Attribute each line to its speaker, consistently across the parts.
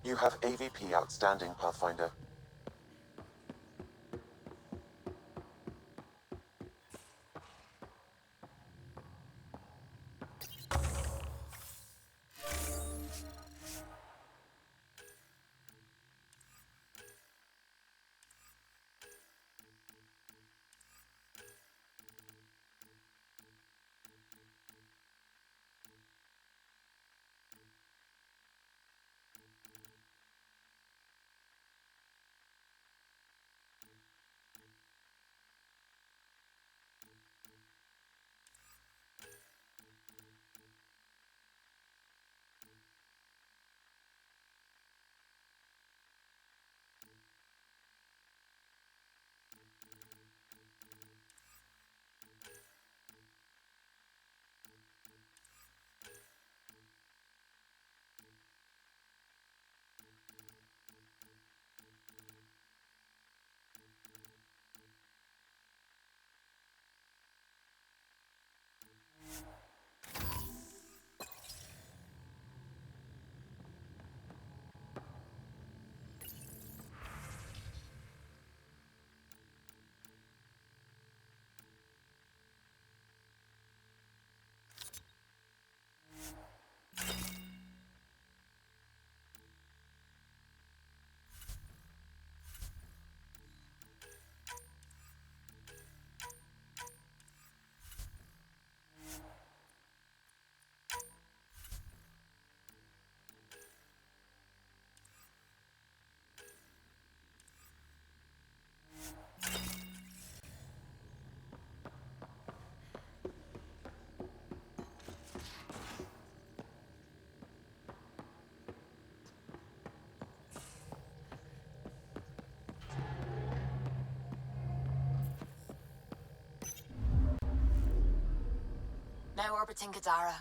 Speaker 1: You have AVP outstanding, Pathfinder.
Speaker 2: Now orbiting Kadara.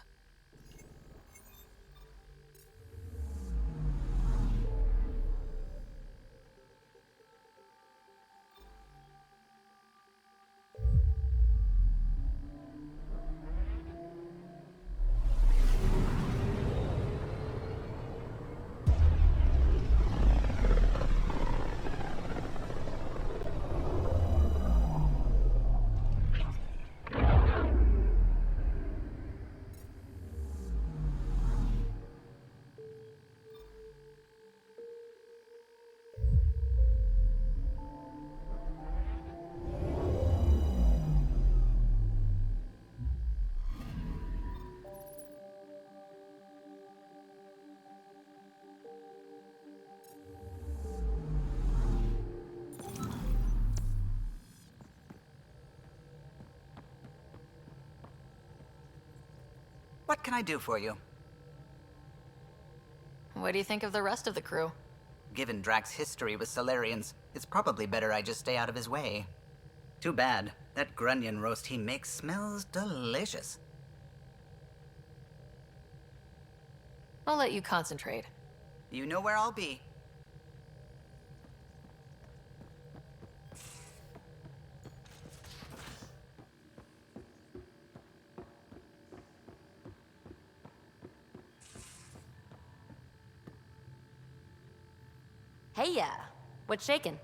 Speaker 3: What can I do for you?
Speaker 2: What do you think of the rest of the crew?
Speaker 3: Given Drax's history with Solarians, it's probably better I just stay out of his way. Too bad. That grunion roast he makes smells delicious.
Speaker 2: I'll let you concentrate.
Speaker 3: You know where I'll be.
Speaker 4: Hey, what's shaking?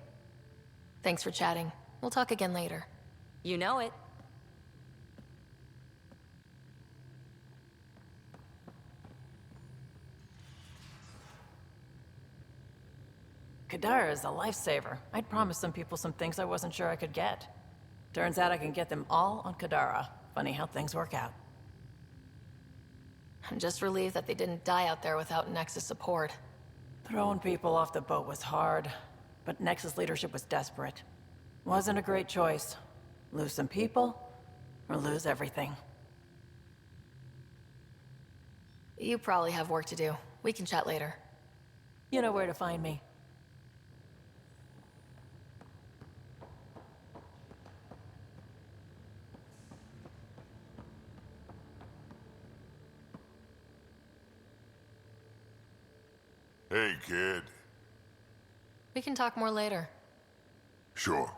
Speaker 2: Thanks for chatting. We'll talk again later.
Speaker 4: You know it.
Speaker 5: Kadara is a lifesaver. I'd promised some people some things I wasn't sure I could get. Turns out I can get them all on Kadara. Funny how things work out.
Speaker 2: I'm just relieved that they didn't die out there without Nexus support.
Speaker 5: Throwing people off the boat was hard, but Nexus leadership was desperate. Wasn't a great choice. Lose some people, or lose everything.
Speaker 2: You probably have work to do. We can chat later.
Speaker 5: You know where to find me.
Speaker 6: Hey, kid.
Speaker 2: We can talk more later.
Speaker 6: Sure.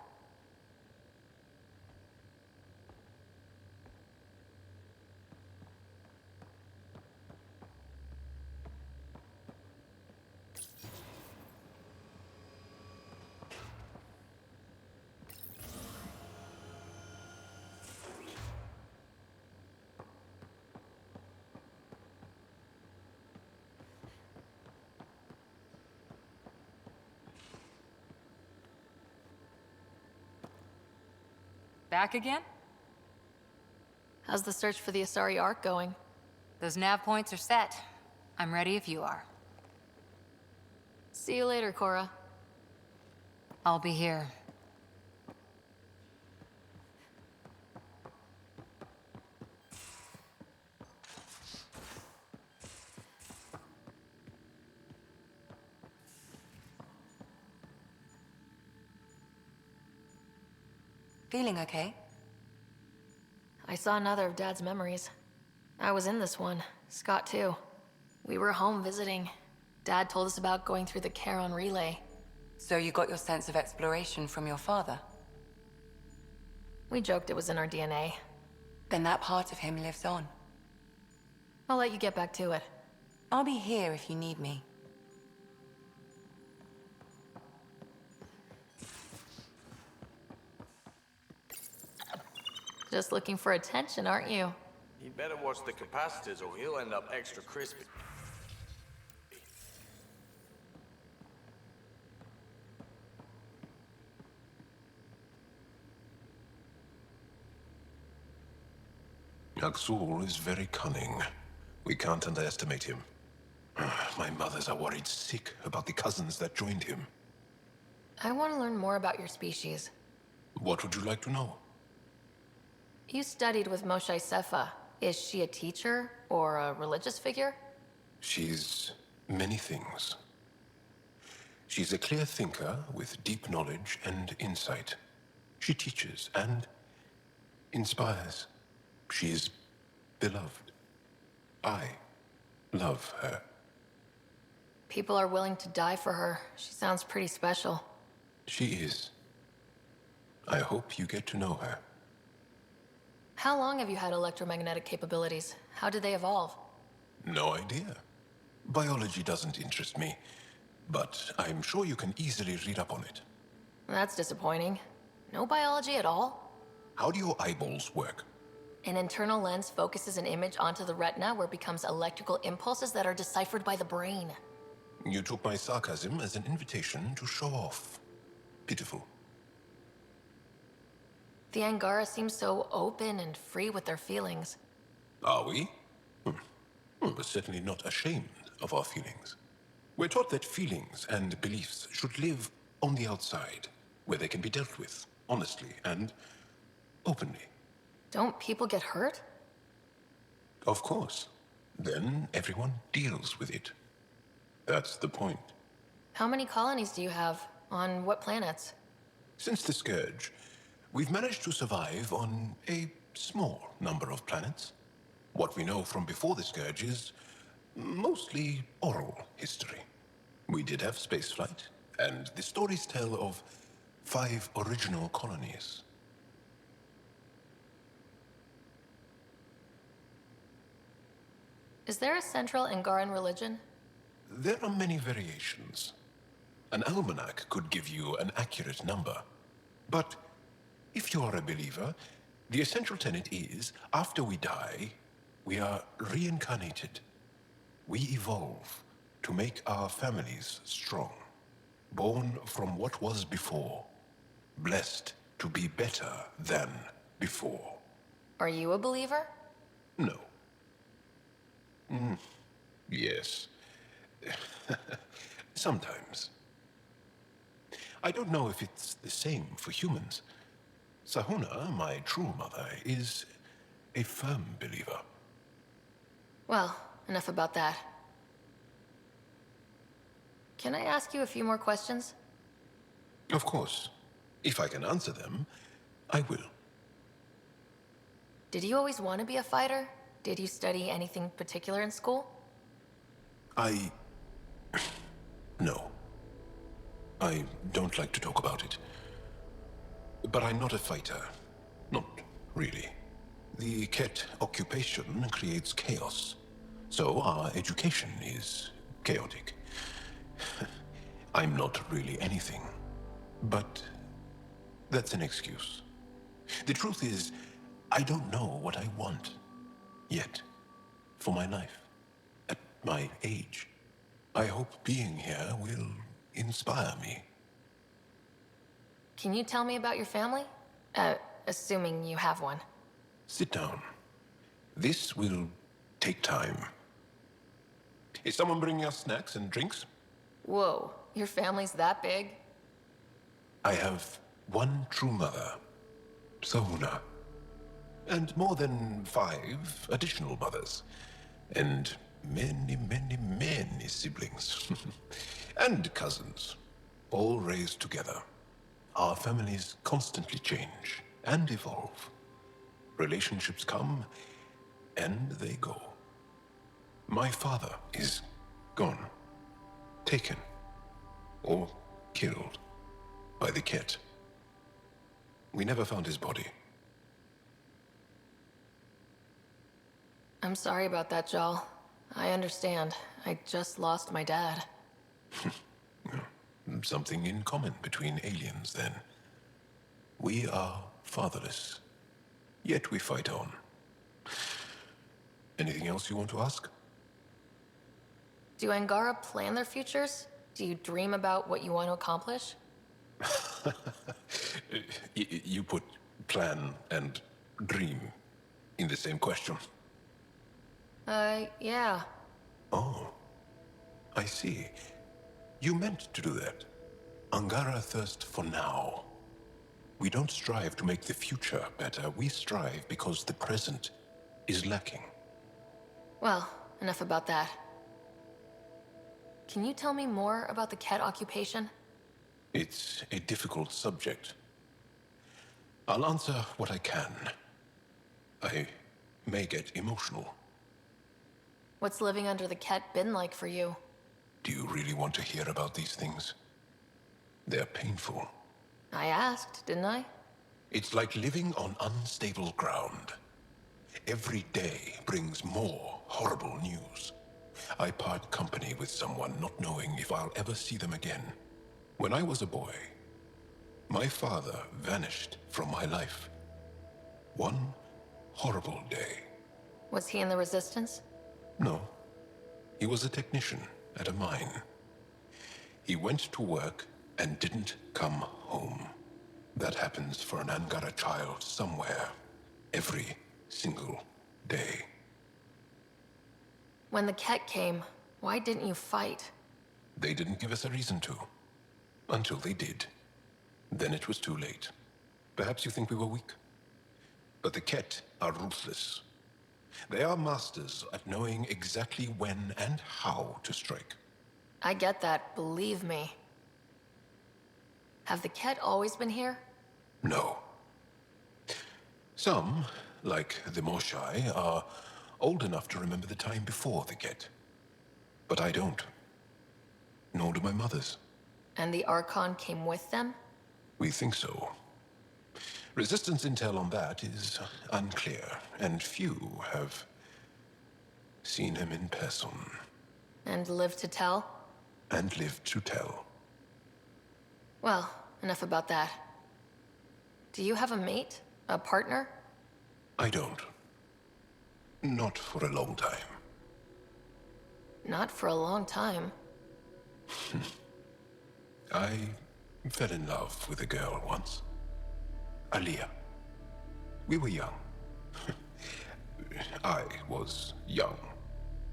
Speaker 7: Back again?
Speaker 2: How's the search for the Asari Ark going?
Speaker 7: Those nav points are set. I'm ready if you are.
Speaker 2: See you later, Cora.
Speaker 7: I'll be here. Feeling okay?
Speaker 2: I saw another of Dad's memories. I was in this one. Scott, too. We were home visiting. Dad told us about going through the Charon relay.
Speaker 7: So you got your sense of exploration from your father?
Speaker 2: We joked it was in our DNA.
Speaker 7: Then that part of him lives on.
Speaker 2: I'll let you get back to it.
Speaker 7: I'll be here if you need me.
Speaker 2: Just looking for attention, aren't you?
Speaker 8: You better watch the capacitors or he'll end up extra crispy.
Speaker 9: Aksul is very cunning. We can't underestimate him. My mothers are worried sick about the cousins that joined him.
Speaker 2: I want to learn more about your species.
Speaker 9: What would you like to know?
Speaker 2: You studied with Moshe Sefa. Is she a teacher or a religious figure?
Speaker 9: She's many things. She's a clear thinker with deep knowledge and insight. She teaches and inspires. She's beloved. I love her.
Speaker 2: People are willing to die for her. She sounds pretty special.
Speaker 9: She is. I hope you get to know her.
Speaker 2: How long have you had electromagnetic capabilities? How did they evolve?
Speaker 9: No idea. Biology doesn't interest me, but I'm sure you can easily read up on it.
Speaker 2: That's disappointing. No biology at all?
Speaker 9: How do your eyeballs work?
Speaker 2: An internal lens focuses an image onto the retina where it becomes electrical impulses that are deciphered by the brain.
Speaker 9: You took my sarcasm as an invitation to show off. Pitiful.
Speaker 2: The Angara seem so open and free with their feelings.
Speaker 9: Are we? We're certainly not ashamed of our feelings. We're taught that feelings and beliefs should live on the outside, where they can be dealt with, honestly and openly.
Speaker 2: Don't people get hurt?
Speaker 9: Of course. Then everyone deals with it. That's the point.
Speaker 2: How many colonies do you have? On what planets?
Speaker 9: Since the Scourge, we've managed to survive on a small number of planets. What we know from before the Scourge is mostly oral history. We did have spaceflight, and the stories tell of 5 original colonies.
Speaker 2: Is there a central Angaran religion?
Speaker 9: There are many variations. An almanac could give you an accurate number. But if you're a believer, the essential tenet is, after we die, we are reincarnated. We evolve to make our families strong, born from what was before, blessed to be better than before.
Speaker 2: Are you a believer?
Speaker 9: No. Yes. Sometimes. I don't know if it's the same for humans. Sahuna, my true mother, is a firm believer.
Speaker 2: Well, enough about that. Can I ask you a few more questions?
Speaker 9: Of course. If I can answer them, I will.
Speaker 2: Did you always want to be a fighter? Did you study anything particular in school?
Speaker 9: No. I don't like to talk about it. But I'm not a fighter. Not really. The Ket occupation creates chaos. So our education is chaotic. I'm not really anything. But that's an excuse. The truth is, I don't know what I want. Yet. For my life. At my age. I hope being here will inspire me.
Speaker 2: Can you tell me about your family? assuming you have one.
Speaker 9: Sit down. This will take time. Is someone bringing us snacks and drinks?
Speaker 2: Whoa, your family's that big?
Speaker 9: I have one true mother, Sahuna, and more than 5 additional mothers, and many, many, many siblings, and cousins, all raised together. Our families constantly change and evolve. Relationships come and they go. My father is gone, taken, or killed by the Ket. We never found his body.
Speaker 2: I'm sorry about that, Jal. I understand. I just lost my dad.
Speaker 9: Something in common between aliens, then. We are fatherless, yet we fight on. Anything else you want to ask?
Speaker 2: Do Angara plan their futures? Do you dream about what you want to accomplish?
Speaker 9: You put plan and dream in the same question.
Speaker 2: Yeah.
Speaker 9: Oh, I see. You meant to do that. Angara thirst for now. We don't strive to make the future better. We strive because the present is lacking.
Speaker 2: Well, enough about that. Can you tell me more about the Ket occupation?
Speaker 9: It's a difficult subject. I'll answer what I can. I may get emotional.
Speaker 2: What's living under the Ket been like for you?
Speaker 9: Do you really want to hear about these things? They're painful.
Speaker 2: I asked, didn't I?
Speaker 9: It's like living on unstable ground. Every day brings more horrible news. I part company with someone not knowing if I'll ever see them again. When I was a boy, my father vanished from my life. One horrible day.
Speaker 2: Was he in the Resistance?
Speaker 9: No. He was a technician at a mine. He went to work and didn't come home. That happens for an Angara child somewhere, every single day.
Speaker 2: When the Ket came, why didn't you fight?
Speaker 9: They didn't give us a reason to. Until they did. Then it was too late. Perhaps you think we were weak. But the Ket are ruthless. They are masters at knowing exactly when and how to strike.
Speaker 2: I get that, believe me. Have the Ket always been here?
Speaker 9: No. Some, like the Moshai, are old enough to remember the time before the Ket. But I don't. Nor do my mothers.
Speaker 2: And the Archon came with them?
Speaker 9: We think so. Resistance intel on that is unclear, and few have seen him in person.
Speaker 2: And lived to tell?
Speaker 9: And lived to tell.
Speaker 2: Well, enough about that. Do you have a mate? A partner?
Speaker 9: I don't. Not for a long time.
Speaker 2: Not for a long time.
Speaker 9: I fell in love with a girl once. Aliyah. We were young. I was young.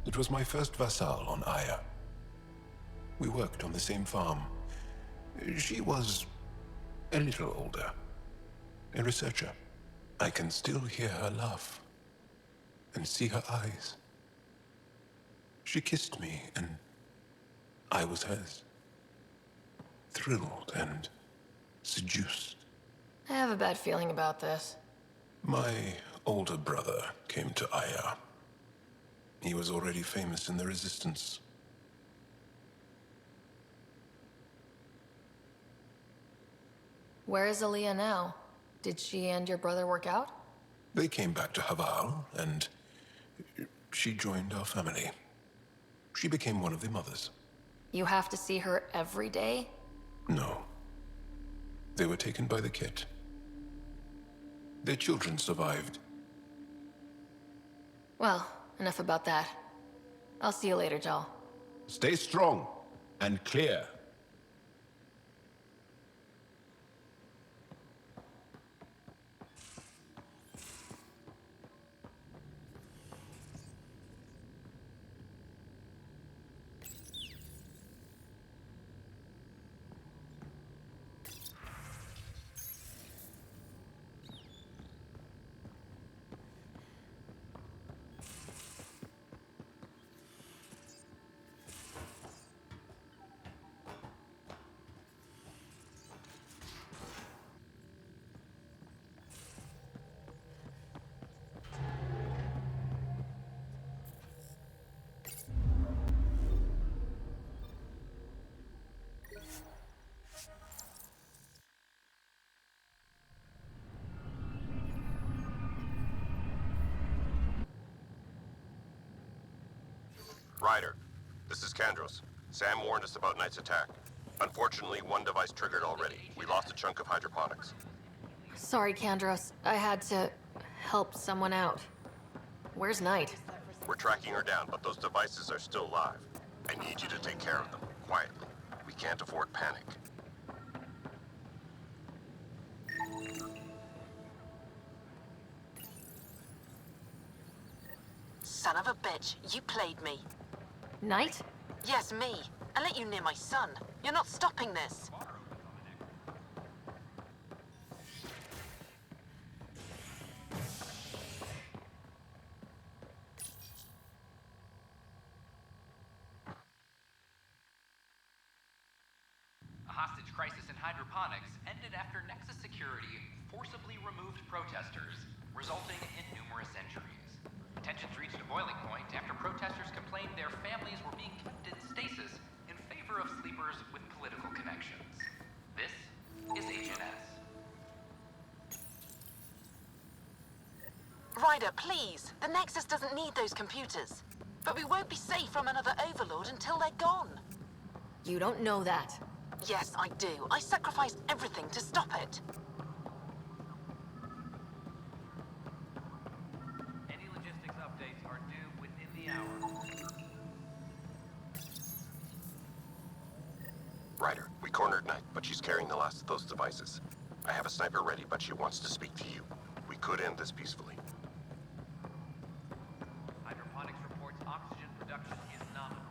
Speaker 9: It was my first vassal on Aya. We worked on the same farm. She was a little older. A researcher. I can still hear her laugh. And see her eyes. She kissed me, and I was hers. Thrilled and seduced.
Speaker 2: I have a bad feeling about this.
Speaker 9: My older brother came to Aya. He was already famous in the Resistance.
Speaker 2: Where is Aaliyah now? Did she and your brother work out?
Speaker 9: They came back to Haval, and she joined our family. She became one of the mothers.
Speaker 2: You have to see her every day?
Speaker 9: No. They were taken by the Ket. Their children survived.
Speaker 2: Well, enough about that. I'll see you later, Jal.
Speaker 9: Stay strong and clear.
Speaker 10: Ryder, this is Kandros. Sam warned us about Knight's attack. Unfortunately, one device triggered already. We lost a chunk of hydroponics.
Speaker 2: Sorry, Kandros. I had to help someone out. Where's Knight?
Speaker 10: We're tracking her down, but those devices are still live. I need you to take care of them, quietly. We can't afford panic.
Speaker 11: Son of a bitch, you played me.
Speaker 2: Knight?
Speaker 11: Yes, me. I let you near my son. You're not stopping this.
Speaker 12: A hostage crisis in hydroponics ended after Nexus security forcibly removed protesters, resulting in numerous injuries. Tensions reached a boiling point after protesters complained their families were being kept in stasis in favor of sleepers with political connections. This is HNS.
Speaker 11: Ryder, please. The Nexus doesn't need those computers. But we won't be safe from another overlord until they're gone.
Speaker 2: You don't know that.
Speaker 11: Yes, I do. I sacrificed everything to stop it.
Speaker 12: Any logistics updates are due within the hour.
Speaker 10: Ryder, we cornered Knight, but she's carrying the last of those devices. I have a sniper ready, but she wants to speak to you. We could end this peacefully.
Speaker 12: Hydroponics reports oxygen production is nominal.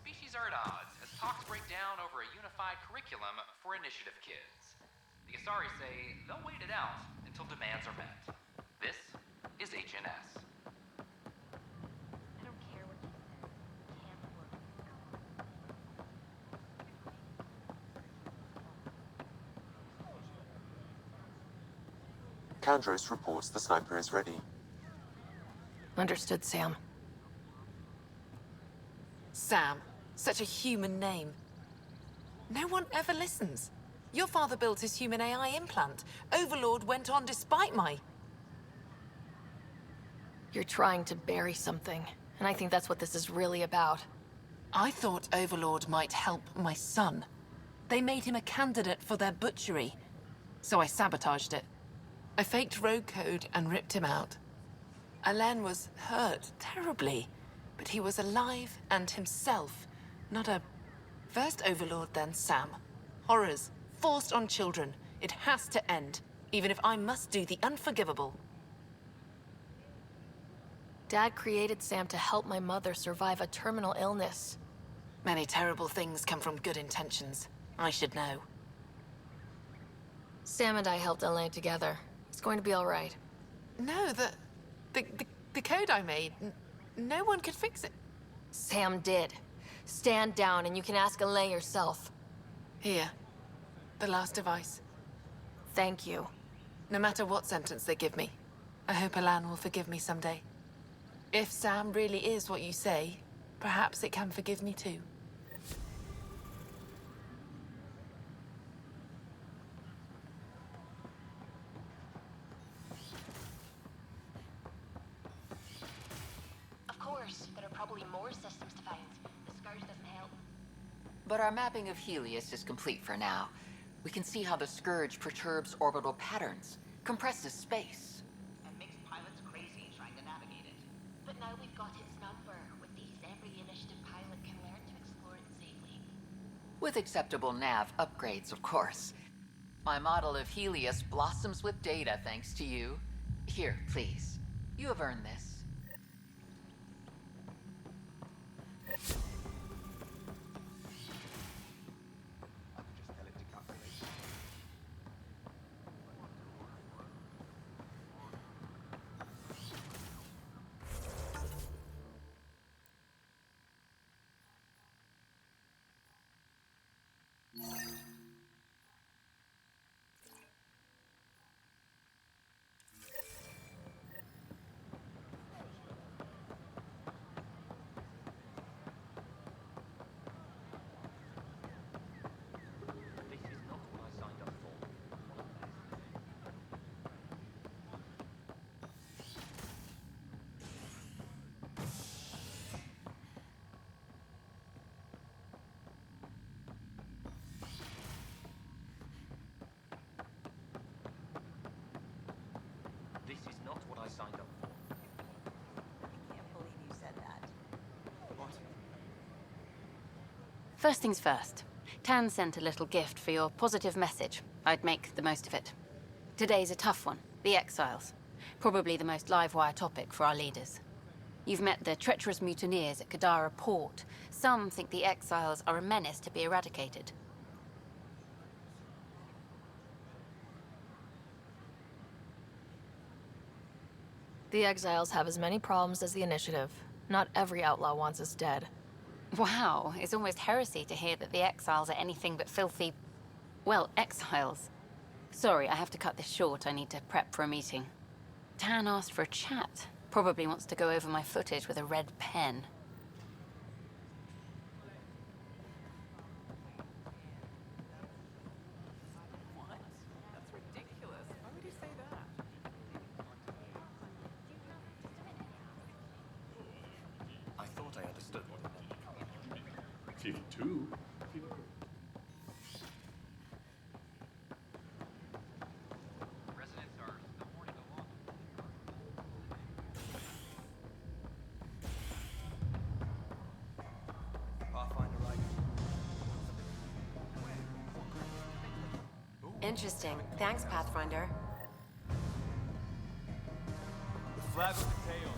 Speaker 12: Species are at odds as talks break down over a unified curriculum for initiative kids. The Asari say they'll wait it out until demands are met. This is HNS.
Speaker 13: I don't care what you said. Can't work.
Speaker 1: Kandros reports the sniper is ready.
Speaker 2: Understood, Sam.
Speaker 11: Sam. Such a human name. No one ever listens. Your father built his human AI implant. Overlord went on despite my...
Speaker 2: You're trying to bury something, and I think that's what this is really about.
Speaker 11: I thought Overlord might help my son. They made him a candidate for their butchery, so I sabotaged it. I faked rogue code and ripped him out. Alain was hurt terribly, but he was alive and himself, not a... First Overlord, then Sam. Horrors, forced on children. It has to end, even if I must do the unforgivable.
Speaker 2: Dad created Sam to help my mother survive a terminal illness.
Speaker 11: Many terrible things come from good intentions. I should know.
Speaker 2: Sam and I helped Alain together. It's going to be all right.
Speaker 11: No, the code I made, no one could fix it.
Speaker 2: Sam did. Stand down and you can ask Alain yourself.
Speaker 11: Here. The last device.
Speaker 2: Thank you.
Speaker 11: No matter what sentence they give me, I hope Alain will forgive me someday. If Sam really is what you say, perhaps it can forgive me too.
Speaker 13: Of course, there are probably more systems to find. The Scourge doesn't help.
Speaker 14: But our mapping of Helios is complete for now. We can see how the Scourge perturbs orbital patterns, compresses space.
Speaker 3: And makes pilots crazy trying to navigate it.
Speaker 13: But now we've got its number. With these, every initiative pilot can learn to explore it safely.
Speaker 14: With acceptable nav upgrades, of course. My model of Helios blossoms with data thanks to you. Here, please. You have earned this.
Speaker 7: First things first. Tan sent a little gift for your positive message. I'd make the most of it. Today's a tough one. The exiles. Probably the most live-wire topic for our leaders. You've met the treacherous mutineers at Kadara Port. Some think the exiles are a menace to be eradicated.
Speaker 2: The exiles have as many problems as the initiative. Not every outlaw wants us dead.
Speaker 7: Wow, it's almost heresy to hear that the exiles are anything but filthy... well, exiles. Sorry, I have to cut this short. I need to prep for a meeting. Tan asked for a chat. Probably wants to go over my footage with a red pen.
Speaker 5: What? That's ridiculous. Why would you say that?
Speaker 8: I thought I understood.
Speaker 15: 52?
Speaker 12: Residents are still mourning the loss.
Speaker 8: Pathfinder Ryder.
Speaker 4: Interesting. Thanks, Pathfinder.
Speaker 8: The flag of the tail.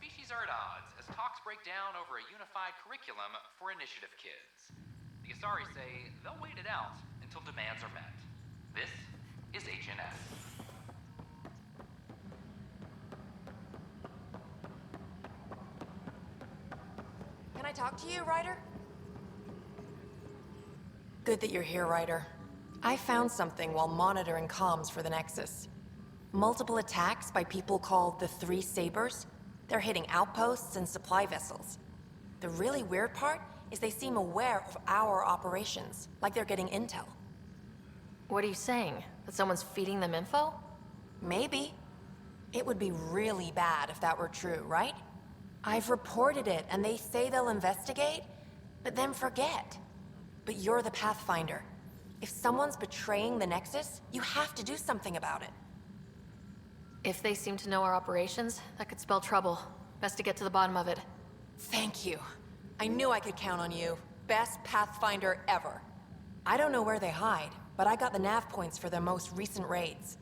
Speaker 12: Species are at odds as talks break down over a unified curriculum for initiative kids. The Asari say they'll wait it out until demands are met. This is HNS.
Speaker 4: Can I talk to you, Ryder?
Speaker 16: Good that you're here, Ryder. I found something while monitoring comms for the Nexus. Multiple attacks by people called the Three Sabers. They're hitting outposts and supply vessels. The really weird part is they seem aware of our operations, like they're getting intel.
Speaker 2: What are you saying? That someone's feeding them info?
Speaker 16: Maybe. It would be really bad if that were true, right? I've reported it, and they say they'll investigate, but then forget. But you're the Pathfinder. If someone's betraying the Nexus, you have to do something about it.
Speaker 2: If they seem to know our operations, that could spell trouble. Best to get to the bottom of it.
Speaker 16: Thank you. I knew I could count on you. Best Pathfinder ever. I don't know where they hide, but I got the nav points for their most recent raids.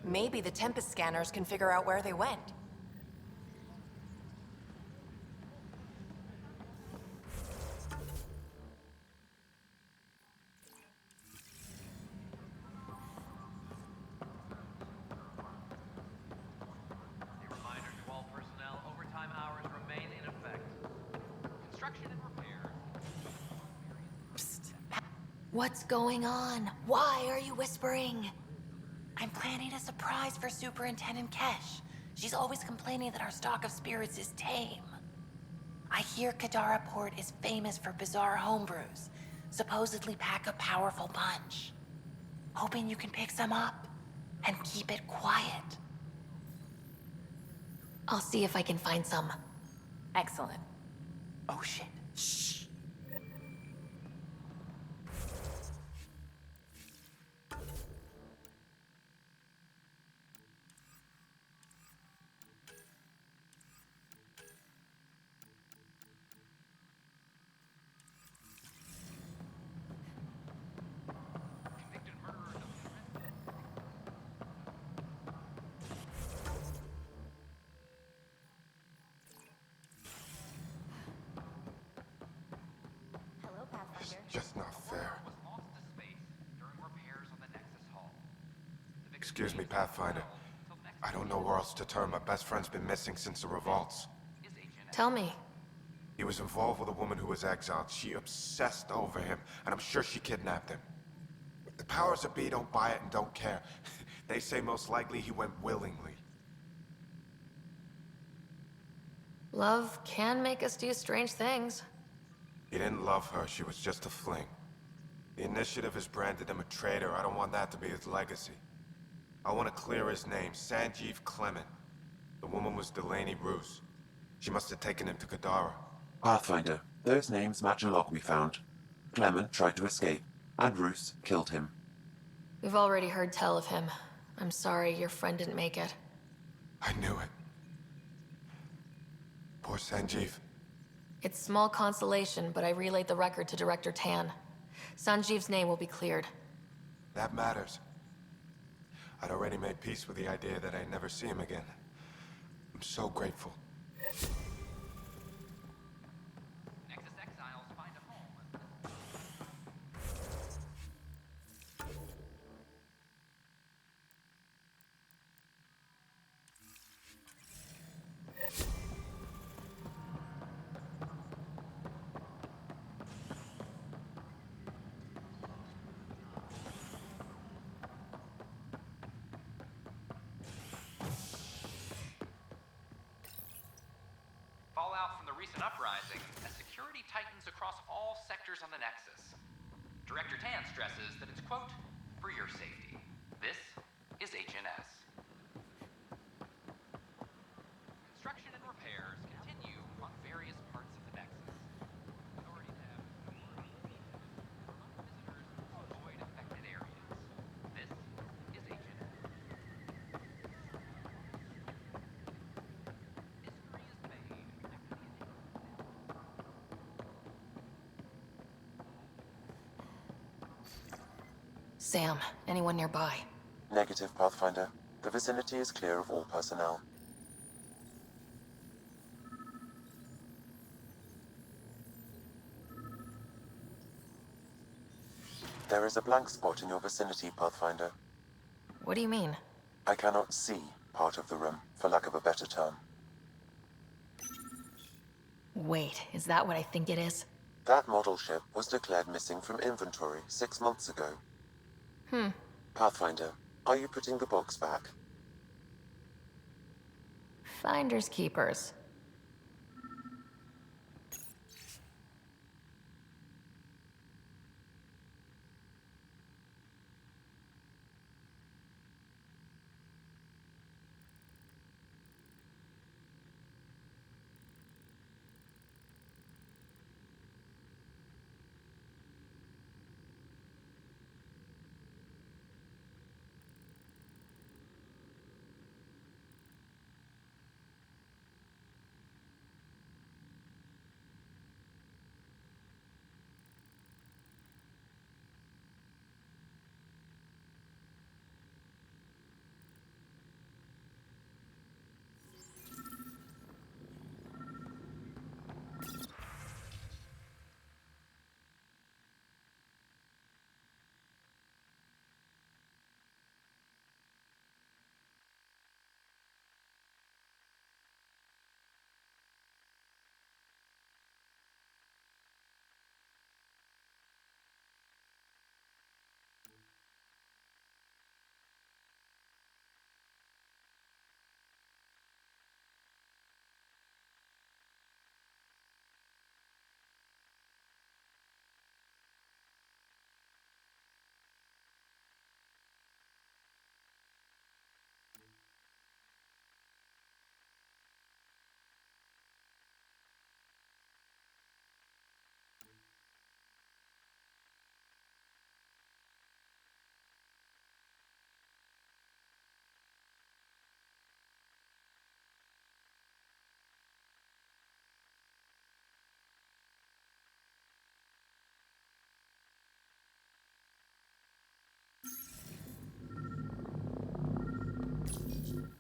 Speaker 16: Maybe the Tempest scanners can figure out where they went.
Speaker 12: A reminder to all personnel, overtime hours remain in effect. Construction and repair.
Speaker 2: Psst. What's going on? Why are you whispering?
Speaker 16: I'm planning a surprise for Superintendent Kesh. She's always complaining that our stock of spirits is tame. I hear Kadara Port is famous for bizarre homebrews. Supposedly pack a powerful punch. Hoping you can pick some up and keep it quiet.
Speaker 2: I'll see if I can find some.
Speaker 16: Excellent. Oh shit. Shh.
Speaker 6: It's just not fair. Excuse me, Pathfinder. I don't know where else to turn. My best friend's been missing since the revolts.
Speaker 2: Tell me.
Speaker 6: He was involved with a woman who was exiled. She obsessed over him, and I'm sure she kidnapped him. The powers that be don't buy it and don't care. They say most likely he went willingly.
Speaker 2: Love can make us do strange things.
Speaker 6: He didn't love her, she was just a fling. The initiative has branded him a traitor. I don't want that to be his legacy. I want to clear his name, Sanjeev Clement. The woman was Delaney Roos. She must have taken him to Kadara.
Speaker 1: Pathfinder, those names match a log we found. Clement tried to escape, and Roos killed him.
Speaker 2: We've already heard tell of him. I'm sorry your friend didn't make it.
Speaker 6: I knew it. Poor Sanjeev.
Speaker 2: It's small consolation, but I relayed the record to Director Tan. Sanjeev's name will be cleared.
Speaker 6: That matters. I'd already made peace with the idea that I'd never see him again. I'm so grateful.
Speaker 12: Nexus exiles find a home. Fallout from the recent uprising as security tightens across all sectors on the Nexus. Director Tan stresses that it's, quote, for your safety. This is HNS. Construction and repairs continue on various parts of the Nexus. Authorities have remote visitors to avoid affected areas. This is HNS. History is made after the
Speaker 2: Sam, anyone nearby?
Speaker 1: Negative, Pathfinder. The vicinity is clear of all personnel. There is a blank spot in your vicinity, Pathfinder.
Speaker 2: What do you mean?
Speaker 1: I cannot see part of the room, for lack of a better term.
Speaker 2: Wait, is that what I think it is?
Speaker 1: That model ship was declared missing from inventory 6 months ago. Pathfinder, are you putting the box back?
Speaker 2: Finders keepers.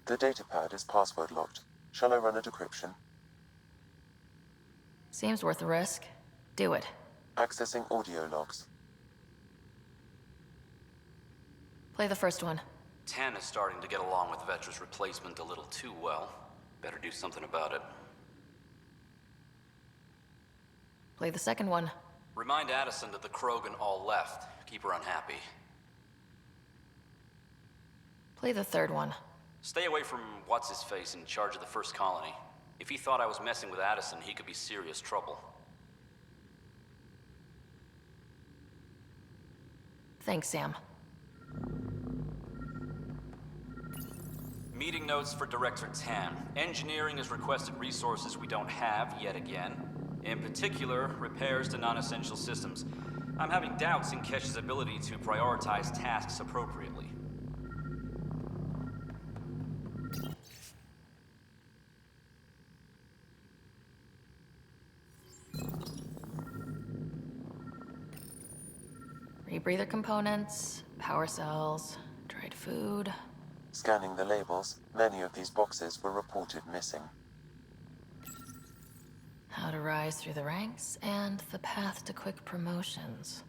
Speaker 1: The datapad is password locked. Shall I run a decryption?
Speaker 2: Seems worth the risk. Do it.
Speaker 1: Accessing audio logs.
Speaker 2: Play the first one.
Speaker 15: Tan is starting to get along with Vetra's replacement a little too well. Better do something about it.
Speaker 2: Play the second one.
Speaker 15: Remind Addison that the Krogan all left. Keep her unhappy.
Speaker 2: Play the third one.
Speaker 15: Stay away from what's-his-face in charge of the first colony. If he thought I was messing with Addison, he could be serious trouble.
Speaker 2: Thanks, Sam.
Speaker 15: Meeting notes for Director Tan. Engineering has requested resources we don't have yet again. In particular, repairs to non-essential systems. I'm having doubts in Kesh's ability to prioritize tasks appropriately.
Speaker 2: Rebreather components, power cells, dried food.
Speaker 1: Scanning the labels, many of these boxes were reported missing.
Speaker 2: How to rise through the ranks, and the path to quick promotions.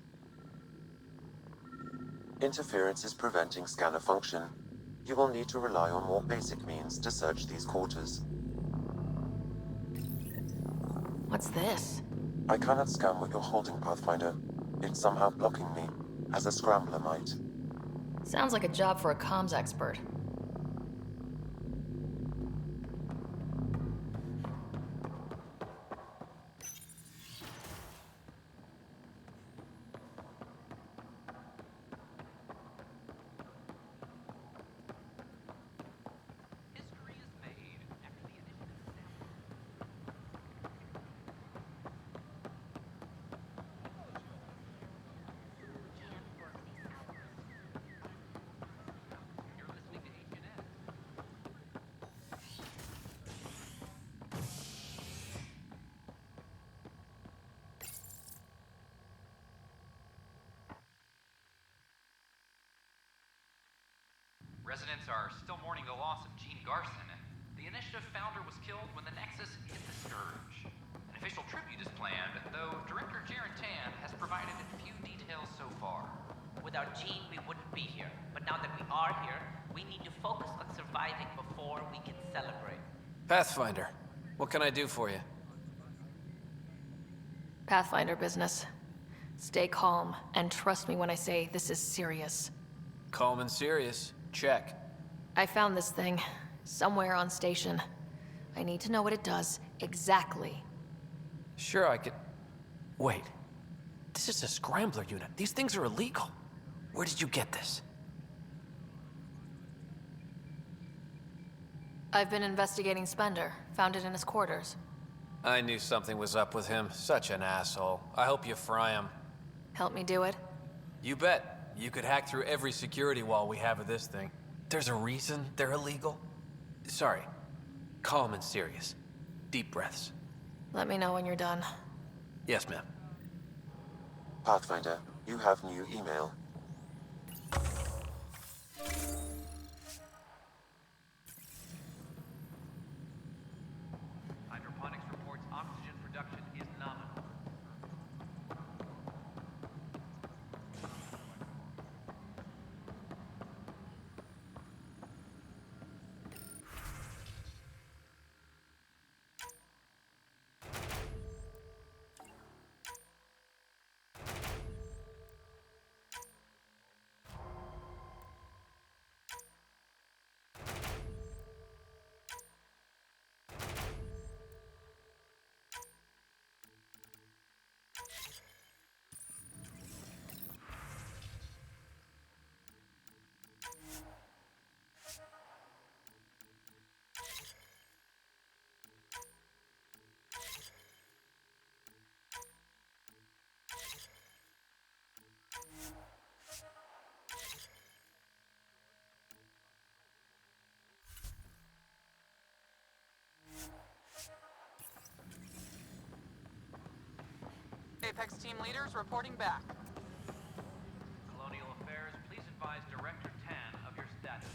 Speaker 1: Interference is preventing scanner function. You will need to rely on more basic means to search these quarters.
Speaker 2: What's this?
Speaker 1: I cannot scan what you're holding, Pathfinder. It's somehow blocking me, as a scrambler might.
Speaker 2: Sounds like a job for a comms expert.
Speaker 12: Residents are still mourning the loss of Gene Garson. The initiative founder was killed when the Nexus hit the Scourge. An official tribute is planned, though Director Jaren Tan has provided few details so far.
Speaker 17: Without Gene, we wouldn't be here. But now that we are here, we need to focus on surviving before we can celebrate.
Speaker 18: Pathfinder, what can I do for you?
Speaker 2: Pathfinder business. Stay calm, and trust me when I say this is serious.
Speaker 18: Calm and serious. Check.
Speaker 2: I found this thing, somewhere on station. I need to know what it does, exactly.
Speaker 18: Sure, I could... Wait. This is a scrambler unit. These things are illegal. Where did you get this?
Speaker 2: I've been investigating Spender. Found it in his quarters.
Speaker 18: I knew something was up with him. Such an asshole. I hope you fry him.
Speaker 2: Help me do it?
Speaker 18: You bet. You could hack through every security wall we have of this thing. There's a reason they're illegal. Sorry. Calm and serious. Deep breaths.
Speaker 2: Let me know when you're done.
Speaker 18: Yes, ma'am.
Speaker 1: Pathfinder, you have new email.
Speaker 12: Hydroponics reports oxygen production is nominal.
Speaker 19: Apex team leaders reporting back.
Speaker 12: Colonial Affairs, please advise Director Tan of your status.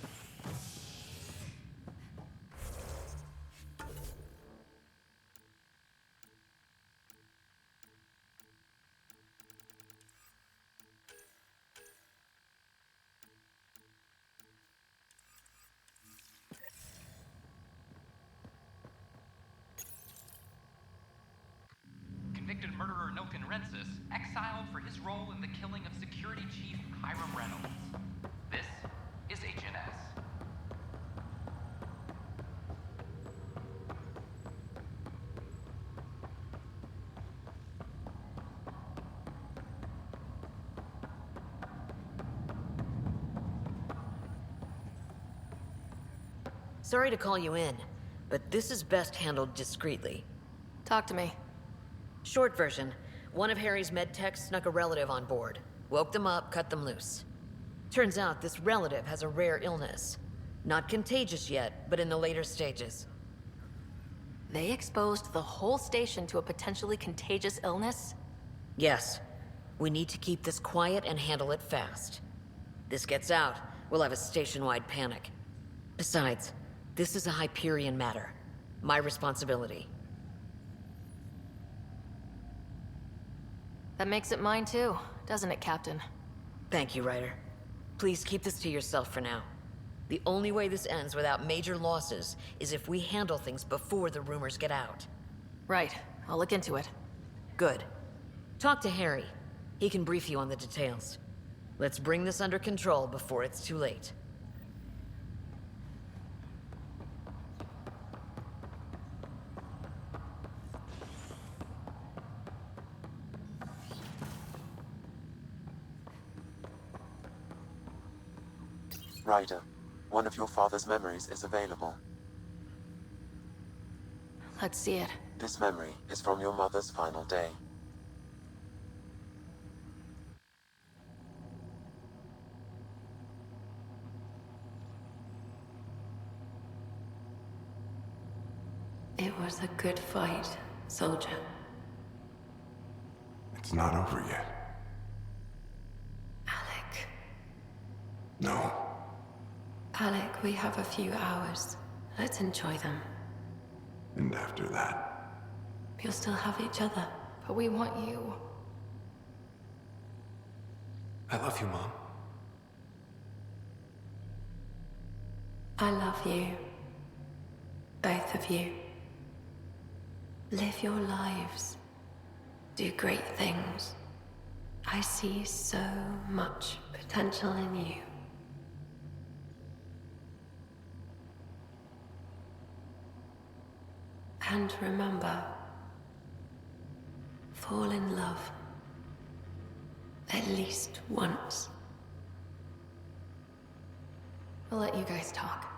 Speaker 12: Convicted murderer Nilken Rensis, exiled for his role in the killing of Security Chief Hiram Reynolds. This is HNS.
Speaker 20: Sorry to call you in, but this is best handled discreetly.
Speaker 2: Talk to me.
Speaker 20: Short version, one of Harry's med techs snuck a relative on board. Woke them up, cut them loose. Turns out this relative has a rare illness. Not contagious yet, but in the later stages.
Speaker 2: They exposed the whole station to a potentially contagious illness?
Speaker 20: Yes. We need to keep this quiet and handle it fast. This gets out, we'll have a station-wide panic. Besides, this is a Hyperion matter. My responsibility.
Speaker 2: That makes it mine too, doesn't it, Captain?
Speaker 20: Thank you, Ryder. Please keep this to yourself for now. The only way this ends without major losses is if we handle things before the rumors get out.
Speaker 2: Right. I'll look into it.
Speaker 20: Good. Talk to Harry. He can brief you on the details. Let's bring this under control before it's too late.
Speaker 1: Ryder, one of your father's memories is available.
Speaker 2: Let's see it.
Speaker 1: This memory is from your mother's final day.
Speaker 21: It was a good fight, soldier.
Speaker 6: It's not over yet.
Speaker 21: Alec.
Speaker 6: No.
Speaker 21: Alec, we have a few hours. Let's enjoy them.
Speaker 6: And after that?
Speaker 21: We'll still have each other.
Speaker 2: But we want you.
Speaker 18: I love you, Mom.
Speaker 21: I love you. Both of you. Live your lives. Do great things. I see so much potential in you. And remember, fall in love. At least once.
Speaker 2: We'll let you guys talk.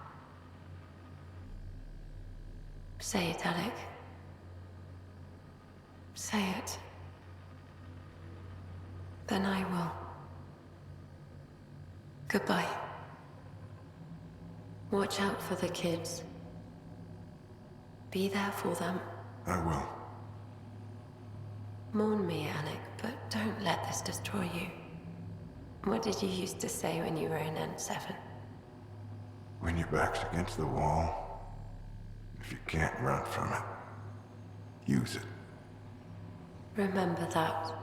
Speaker 21: Say it, Alec. Say it. Then I will. Goodbye. Watch out for the kids. Be there for them.
Speaker 6: I will.
Speaker 21: Mourn me, Alec, but don't let this destroy you. What did you used to say when you were in N7?
Speaker 6: When your back's against the wall, if you can't run from it, use it.
Speaker 21: Remember that.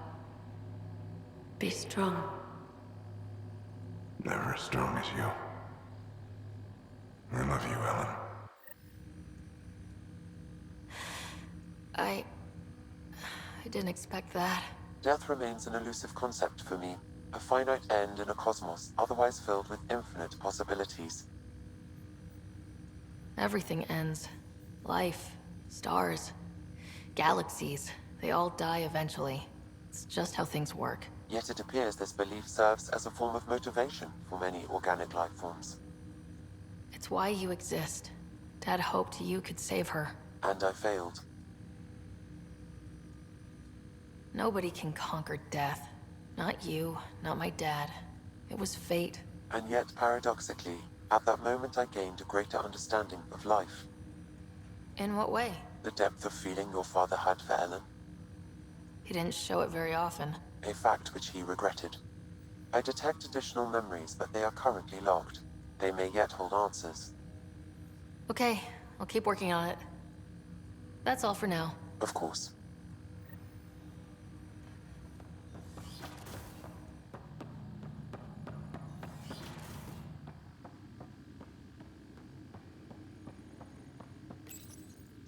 Speaker 21: Be strong.
Speaker 6: Never as strong as you. I love you, Ellen.
Speaker 2: I didn't expect that.
Speaker 1: Death remains an elusive concept for me. A finite end in a cosmos otherwise filled with infinite possibilities.
Speaker 2: Everything ends. Life, stars, galaxies, they all die eventually. It's just how things work.
Speaker 1: Yet it appears this belief serves as a form of motivation for many organic life forms.
Speaker 2: It's why you exist. Dad hoped you could save her.
Speaker 1: And I failed.
Speaker 2: Nobody can conquer death. Not you, not my dad. It was fate.
Speaker 1: And yet, paradoxically, at that moment I gained a greater understanding of life.
Speaker 2: In what way?
Speaker 1: The depth of feeling your father had for Ellen.
Speaker 2: He didn't show it very often.
Speaker 1: A fact which he regretted. I detect additional memories, but they are currently locked. They may yet hold answers.
Speaker 2: Okay, I'll keep working on it. That's all for now.
Speaker 1: Of course.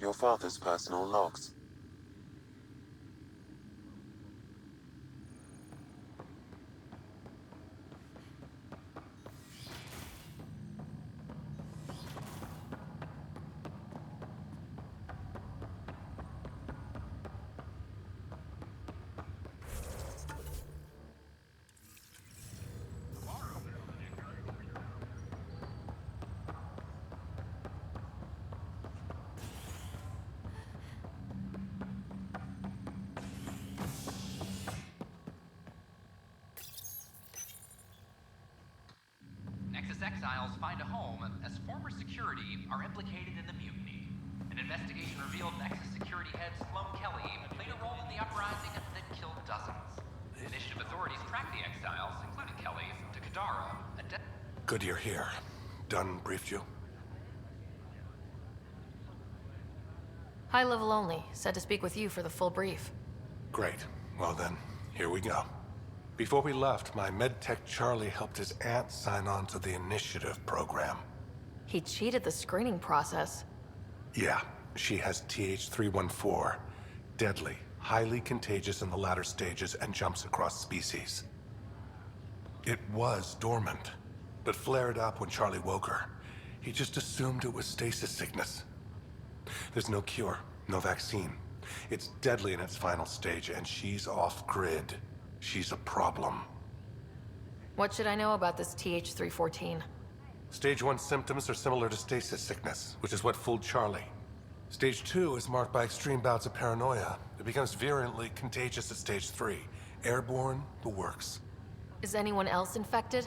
Speaker 1: Your father's personal logs.
Speaker 12: exiles find a home as former security are implicated in the mutiny. An investigation revealed Nexus security head Sloan Kelly played a role in the uprising that killed dozens. Initiative authorities tracked the exiles, including Kelly, to Kadara,
Speaker 6: Good you're here. Dunn briefed you?
Speaker 2: High level only. Said to speak with you for the full brief.
Speaker 6: Great. Well then, here we go. Before we left, my medtech Charlie helped his aunt sign on to the initiative program.
Speaker 2: He cheated the screening process.
Speaker 6: Yeah, she has TH314. Deadly, highly contagious in the latter stages and jumps across species. It was dormant, but flared up when Charlie woke her. He just assumed it was stasis sickness. There's no cure, no vaccine. It's deadly in its final stage, and she's off-grid. She's a problem.
Speaker 2: What should I know about this TH314?
Speaker 6: Stage 1 symptoms are similar to stasis sickness, which is what fooled Charlie. Stage 2 is marked by extreme bouts of paranoia. It becomes virulently contagious at Stage 3. Airborne, the works.
Speaker 2: Is anyone else infected?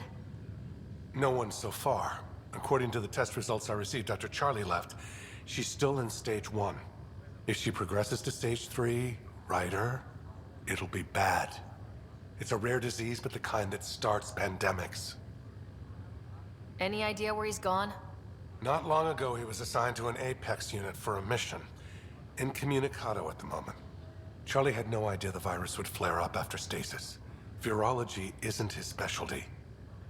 Speaker 6: No one so far. According to the test results I received after Charlie left, she's still in Stage 1. If she progresses to Stage 3, Ryder, it'll be bad. It's a rare disease, but the kind that starts pandemics.
Speaker 2: Any idea where he's gone?
Speaker 6: Not long ago, he was assigned to an Apex unit for a mission. Incommunicado at the moment. Charlie had no idea the virus would flare up after stasis. Virology isn't his specialty.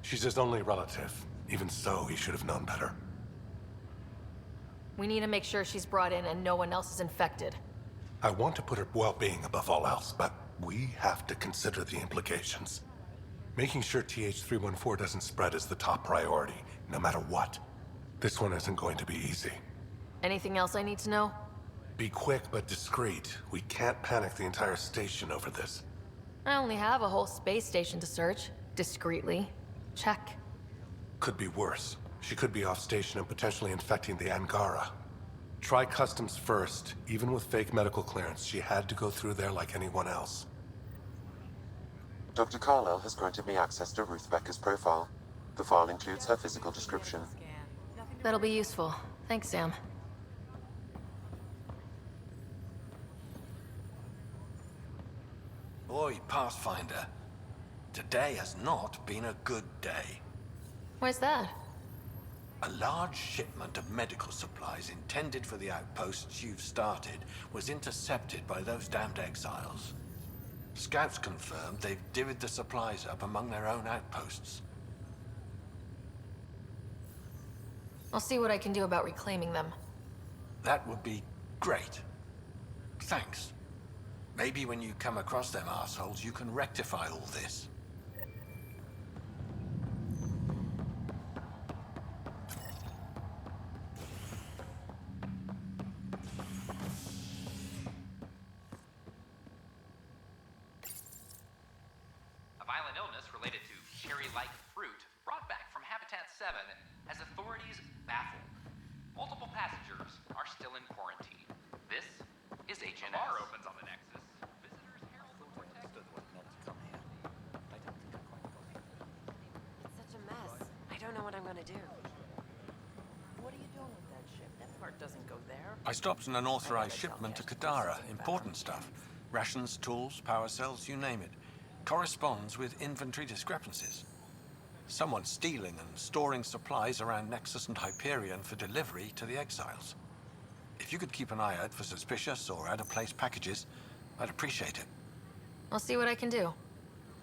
Speaker 6: She's his only relative. Even so, he should have known better.
Speaker 2: We need to make sure she's brought in and no one else is infected.
Speaker 6: I want to put her well-being above all else, but we have to consider the implications. Making sure TH314 doesn't spread is the top priority, no matter what. This one isn't going to be easy.
Speaker 2: Anything else I need to know?
Speaker 6: Be quick but discreet. We can't panic the entire station over this.
Speaker 2: I only have a whole space station to search. Discreetly. Check.
Speaker 6: Could be worse. She could be off station and potentially infecting the Angara. Try customs first. Even with fake medical clearance, she had to go through there like anyone else.
Speaker 1: Dr. Carlyle has granted me access to Ruth Becker's profile. The file includes her physical description.
Speaker 2: That'll be useful. Thanks, Sam.
Speaker 9: Boy, Pathfinder. Today has not been a good day.
Speaker 2: Why's that?
Speaker 9: A large shipment of medical supplies intended for the outposts you've started was intercepted by those damned exiles. Scouts confirmed they've divvied the supplies up among their own outposts.
Speaker 2: I'll see what I can do about reclaiming them.
Speaker 9: That would be great. Thanks. Maybe when you come across them assholes, you can rectify all this.
Speaker 12: A violent illness related to cherry-like fruit brought back from Habitat 7 has authorities baffled. Multiple passengers are still in quarantine. This is HNS. Bar opens on the Nexus. Visitors herald the protected one not to come here.
Speaker 4: It's such a mess. I don't know what I'm gonna do.
Speaker 5: What are you doing with that ship? That part doesn't go there.
Speaker 9: I stopped an unauthorized shipment to Kadara. Important stuff. Rations, tools, power cells, you name it. Corresponds with inventory discrepancies. Someone's stealing and storing supplies around Nexus and Hyperion for delivery to the exiles. If you could keep an eye out for suspicious or out-of-place packages, I'd appreciate it.
Speaker 2: I'll see what I can do.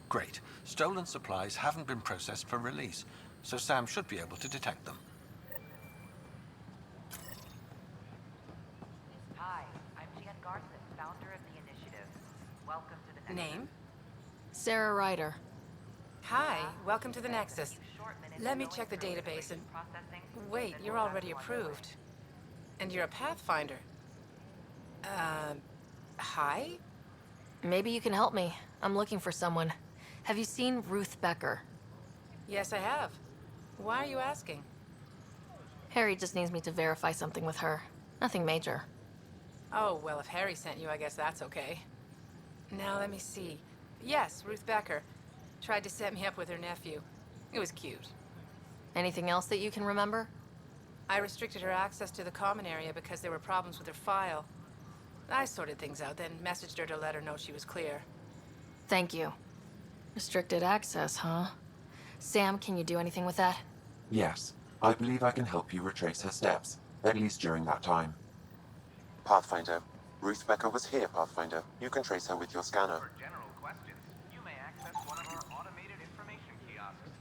Speaker 9: Great. Stolen supplies haven't been processed for release, so Sam should be able to detect them.
Speaker 17: Hi, I'm Jan Garson, founder of the initiative. Welcome to the Nexus.
Speaker 4: Name?
Speaker 2: Sara Ryder.
Speaker 4: Hi, welcome to the Nexus. Let me check the database and... Wait, you're already approved. And you're a Pathfinder. Hi?
Speaker 2: Maybe you can help me. I'm looking for someone. Have you seen Ruth Becker?
Speaker 4: Yes, I have. Why are you asking?
Speaker 2: Harry just needs me to verify something with her. Nothing major.
Speaker 4: Oh, well, if Harry sent you, I guess that's okay. Now, let me see. Yes, Ruth Becker. Tried to set me up with her nephew. It was cute.
Speaker 2: Anything else that you can remember?
Speaker 4: I restricted her access to the common area because there were problems with her file. I sorted things out, then messaged her to let her know she was clear.
Speaker 2: Thank you. Restricted access, huh? Sam, can you do anything with that?
Speaker 1: Yes, I believe I can help you retrace her steps, at least during that time. Pathfinder. Ruth Becker was here, Pathfinder. You can trace her with your scanner.
Speaker 12: For general questions, you may access one of our automated information kiosks.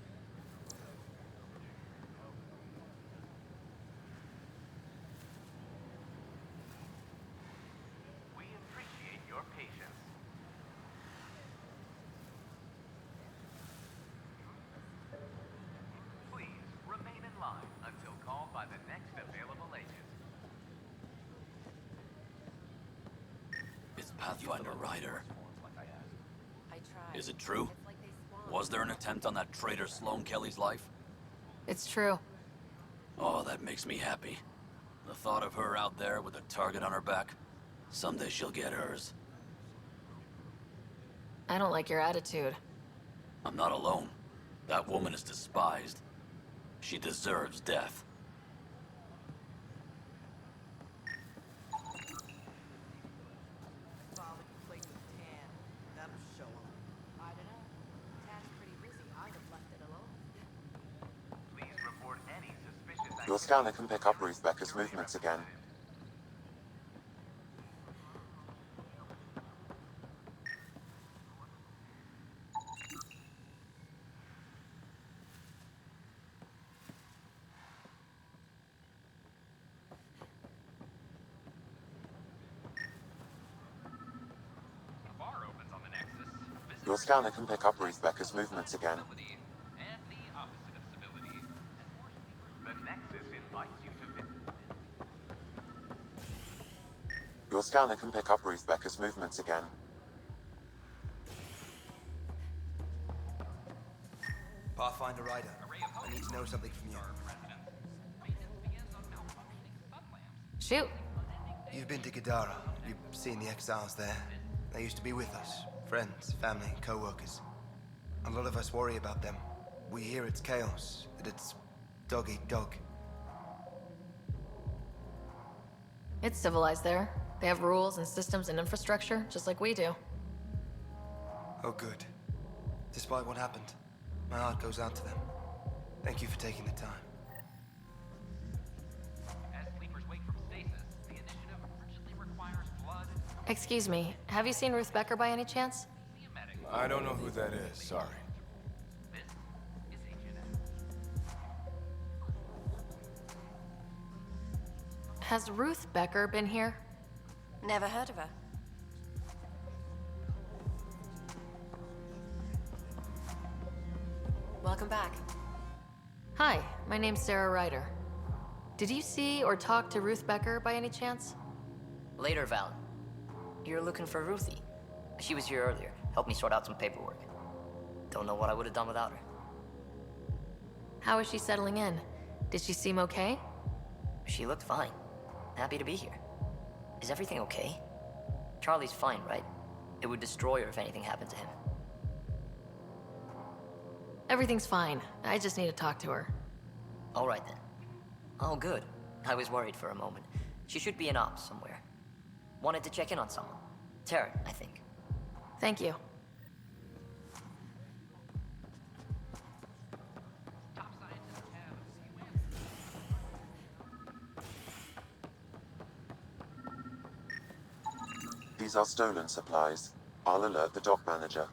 Speaker 12: We appreciate your patience. Please remain in line until called by the next available agent.
Speaker 10: It's Pathfinder Ryder.
Speaker 2: I tried.
Speaker 10: Is it true? Was there an attempt on that traitor Sloane Kelly's life?
Speaker 2: It's true.
Speaker 10: Oh, that makes me happy. The thought of her out there with a target on her back. Someday she'll get hers.
Speaker 2: I don't like your attitude.
Speaker 10: I'm not alone. That woman is despised. She deserves death.
Speaker 1: Your scanner can pick up Ruth Becker's movements again.
Speaker 12: A bar opens on the Nexus.
Speaker 1: Your scanner can pick up Ruth Becker's movements again.
Speaker 12: And the opposite of civility. The Nexus invites you to visit.
Speaker 1: Your scanner can pick up Ruth Becker's movements again.
Speaker 22: Pathfinder Ryder, I need to know something from you.
Speaker 2: Shoot.
Speaker 22: You've been to Kadara. You've seen the exiles there. They used to be with us. Friends, family, co-workers. A lot of us worry about them. We hear it's chaos, that it's dog eat dog.
Speaker 2: It's civilized there. They have rules and systems and infrastructure, just like we do.
Speaker 22: Oh, good. Despite what happened, my heart goes out to them. Thank you for taking the time.
Speaker 12: As sleepers wake from stasis, the initiative urgently requires blood.
Speaker 2: Excuse me, have you seen Ruth Becker by any chance?
Speaker 6: I don't know who that is, sorry.
Speaker 2: Has Ruth Becker been here?
Speaker 23: Never heard of her. Welcome back.
Speaker 2: Hi, my name's Sara Ryder. Did you see or talk to Ruth Becker by any chance?
Speaker 24: Later, Val. You're looking for Ruthie. She was here earlier. Helped me sort out some paperwork. Don't know what I would have done without her.
Speaker 2: How is she settling in? Did she seem okay?
Speaker 24: She looked fine. Happy to be here. Is everything okay? Charlie's fine, right? It would destroy her if anything happened to him.
Speaker 2: Everything's fine. I just need to talk to her.
Speaker 24: All right then. Oh, good. I was worried for a moment. She should be in ops somewhere. Wanted to check in on someone. Taryn, I think.
Speaker 2: Thank you.
Speaker 1: These are stolen supplies. I'll alert the dock manager.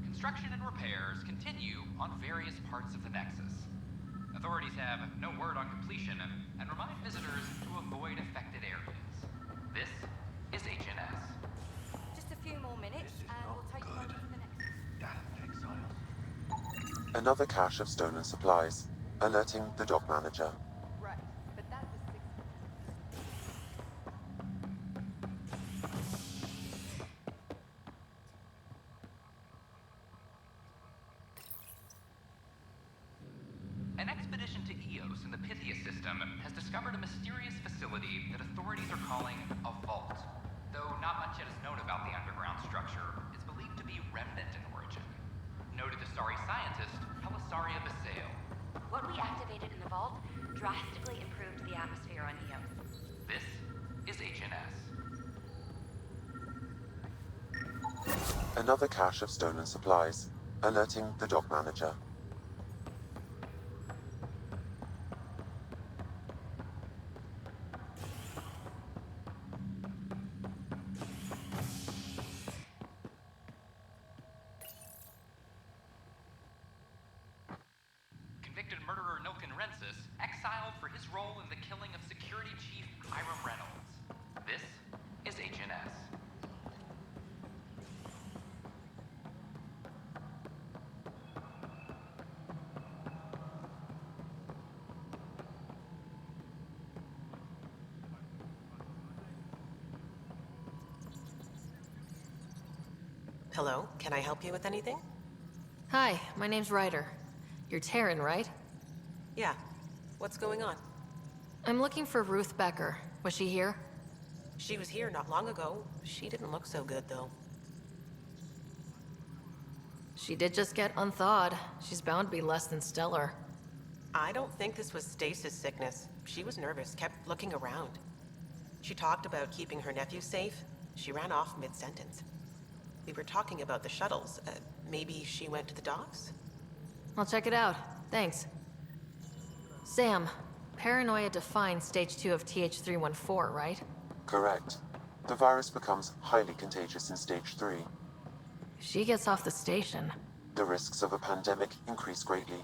Speaker 12: Construction and repairs continue on various parts of the Nexus. Authorities have no word on completion and remind visitors to avoid affected areas. This is HNS.
Speaker 23: Just a few more minutes, and we'll take you on to the next.
Speaker 1: Another cache of stolen supplies. Alerting the dock manager.
Speaker 23: Right, but that was 6.
Speaker 12: An expedition to Theos in the Pythia system has discovered a mysterious facility that authorities are calling a vault. Though not much yet is known about the underground structure, it's believed to be remnant in origin. Noted Asari scientist Pelisaria Baseo.
Speaker 3: What we activated in the vault drastically improved the atmosphere on Io.
Speaker 12: This is HNS.
Speaker 1: Another cache of stolen supplies, alerting the dock manager.
Speaker 12: Convicted murderer Nilken Rensis exiled for his role in the killing of security chief Hiram Reynolds. This is HNS.
Speaker 11: Hello, can I help you with anything?
Speaker 2: Hi, my name's Ryder. You're Taryn, right?
Speaker 11: Yeah. What's going on?
Speaker 2: I'm looking for Ruth Becker. Was she here?
Speaker 11: She was here not long ago. She didn't look so good, though.
Speaker 2: She did just get unthawed. She's bound to be less than stellar.
Speaker 11: I don't think this was stasis sickness. She was nervous, kept looking around. She talked about keeping her nephew safe. She ran off mid-sentence. We were talking about the shuttles. Maybe she went to the docks?
Speaker 2: I'll check it out. Thanks. Sam, paranoia defines stage 2 of TH314, right?
Speaker 1: Correct. The virus becomes highly contagious in stage 3.
Speaker 2: If she gets off the station,
Speaker 1: The risks of a pandemic increase greatly.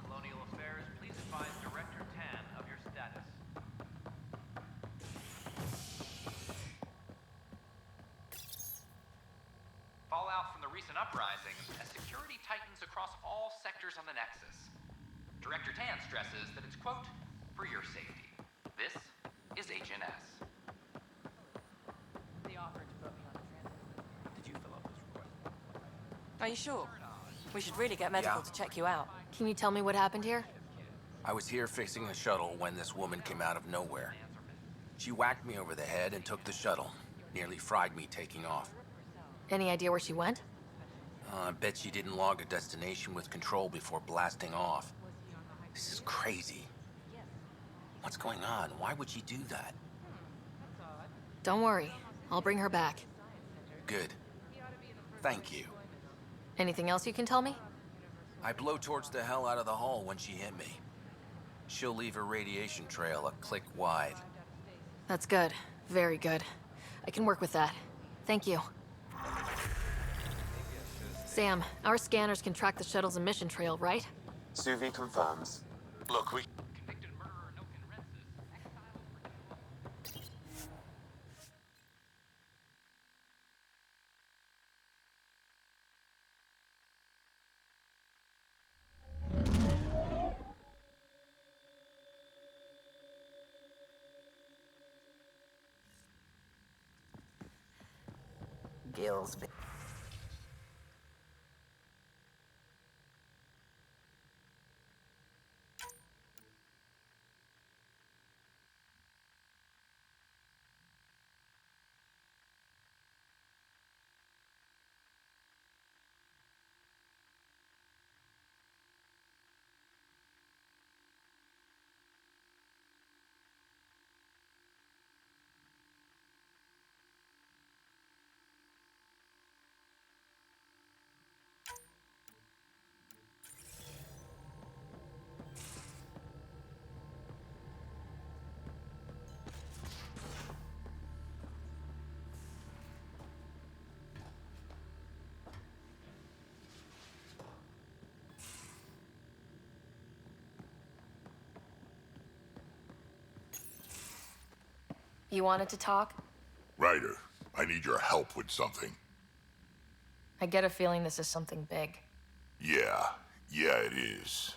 Speaker 12: Colonial Affairs, please advise Director Tan of your status. Fallout from the recent uprising as security tightens across all sectors on the Nexus. Director Tan stresses that it's, quote, for your safety. This is HNS.
Speaker 13: They offered to put me on a transit.
Speaker 12: Did you fill out this request?
Speaker 13: Are you sure? We should really get medical to check you out.
Speaker 2: can you tell me what happened here?
Speaker 18: I was here fixing the shuttle when this woman came out of nowhere. She whacked me over the head and took the shuttle. Nearly fried me taking off.
Speaker 2: Any idea where she went?
Speaker 18: I bet she didn't log a destination with control before blasting off. This is crazy. What's going on? Why would she do that?
Speaker 2: Don't worry. I'll bring her back.
Speaker 18: Good. Thank you.
Speaker 2: Anything else you can tell me?
Speaker 18: I blowtorched the hell out of the hull when she hit me. She'll leave her radiation trail a click wide.
Speaker 2: That's good. Very good. I can work with that. Thank you. Sam, our scanners can track the shuttle's emission trail, right?
Speaker 1: Suvi confirms.
Speaker 8: Look, we...
Speaker 24: Gills.
Speaker 2: You wanted to talk?
Speaker 14: Ryder, I need your help with something.
Speaker 2: I get a feeling this is something big.
Speaker 14: Yeah, it is.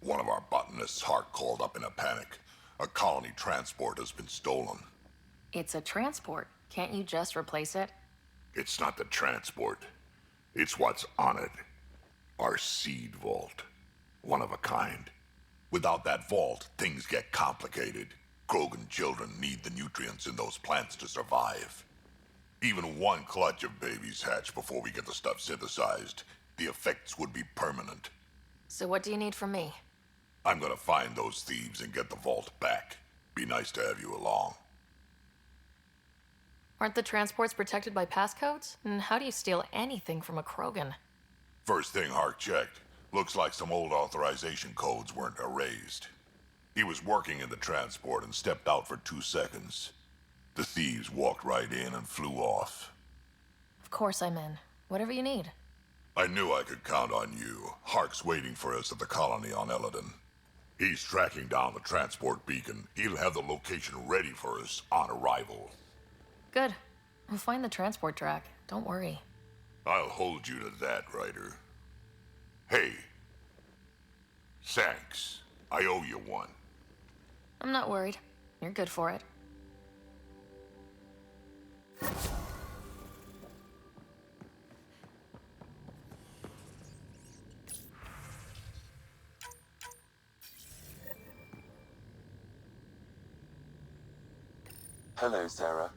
Speaker 14: One of our botanists' heart called up in a panic. A colony transport has been stolen.
Speaker 2: It's a transport. Can't you just replace it?
Speaker 14: It's not the transport. It's what's on it. Our seed vault. One of a kind. Without that vault, things get complicated. Krogan children need the nutrients in those plants to survive. Even one clutch of babies hatch before we get the stuff synthesized. The effects would be permanent.
Speaker 2: So what do you need from me?
Speaker 14: I'm gonna find those thieves and get the vault back. Be nice to have you along.
Speaker 2: Aren't the transports protected by passcodes? And how do you steal anything from a Krogan?
Speaker 14: First thing Hark checked. Looks like some old authorization codes weren't erased. He was working in the transport and stepped out for 2 seconds. The thieves walked right in and flew off.
Speaker 2: Of course I'm in. Whatever you need.
Speaker 14: I knew I could count on you. Hark's waiting for us at the colony on Eladon. He's tracking down the transport beacon. He'll have the location ready for us on arrival.
Speaker 2: Good. We'll find the transport track. Don't worry.
Speaker 14: I'll hold you to that, Ryder. Hey. Thanks. I owe you one.
Speaker 2: I'm not worried. You're good for it.
Speaker 1: Hello, Sarah.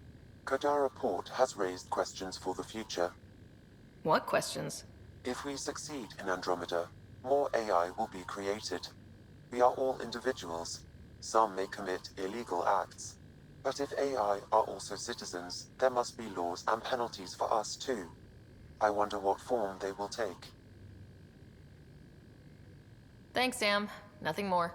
Speaker 1: Kadara Port has raised questions for the future.
Speaker 2: What questions?
Speaker 1: If we succeed in Andromeda, more AI will be created. We are all individuals. Some may commit illegal acts. But if AI are also citizens, there must be laws and penalties for us too. I wonder what form they will take.
Speaker 2: Thanks, Sam. Nothing more.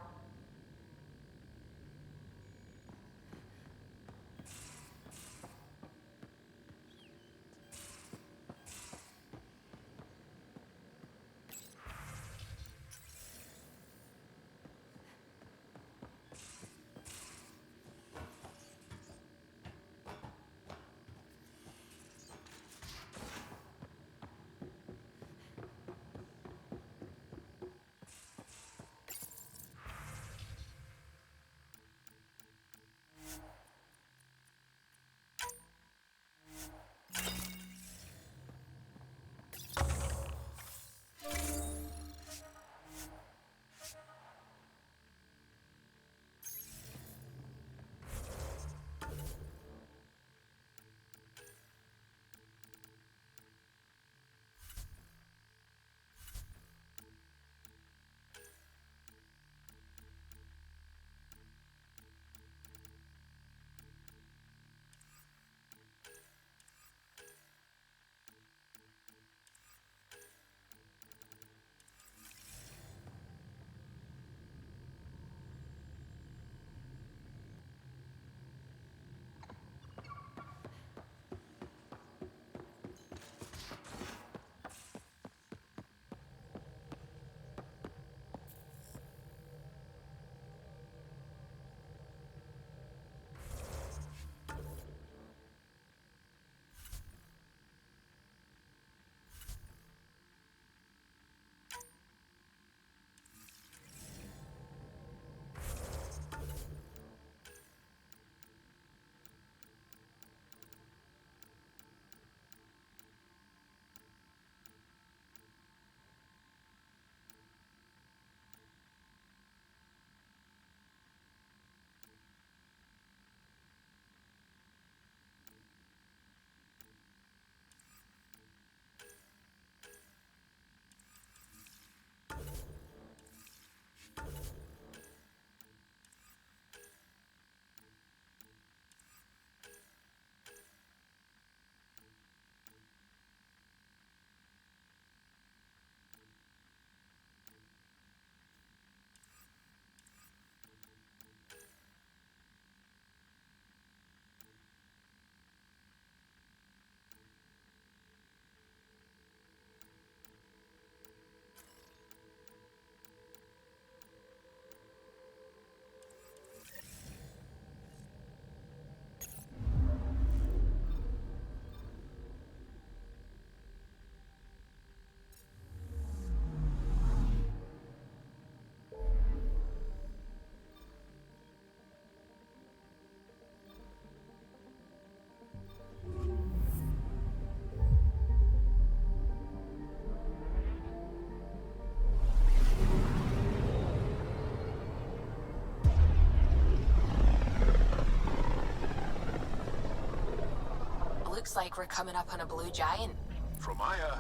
Speaker 2: Looks like we're coming up on a blue giant.
Speaker 7: From Aya,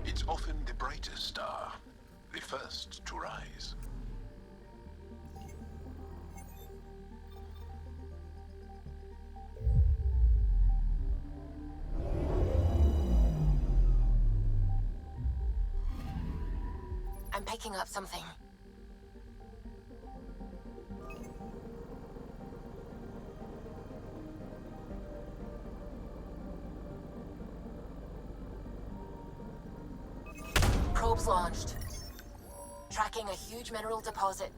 Speaker 7: it's often the brightest star, the first to rise.
Speaker 2: I'm picking up something. Probes launched. Tracking a huge mineral deposit.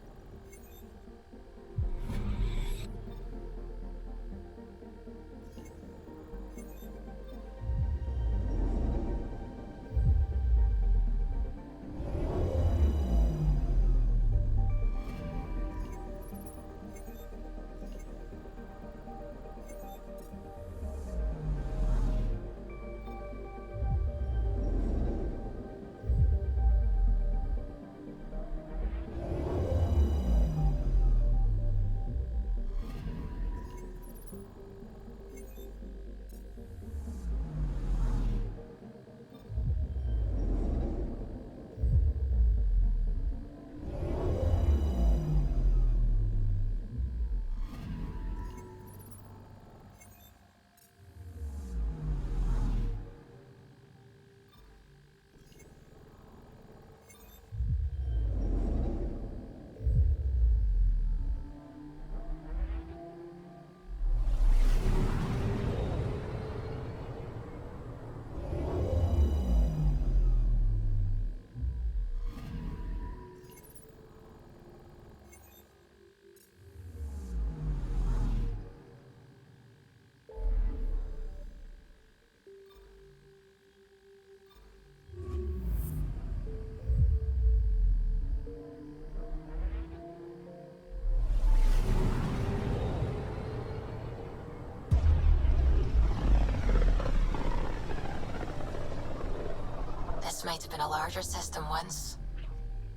Speaker 2: This might have been a larger system once,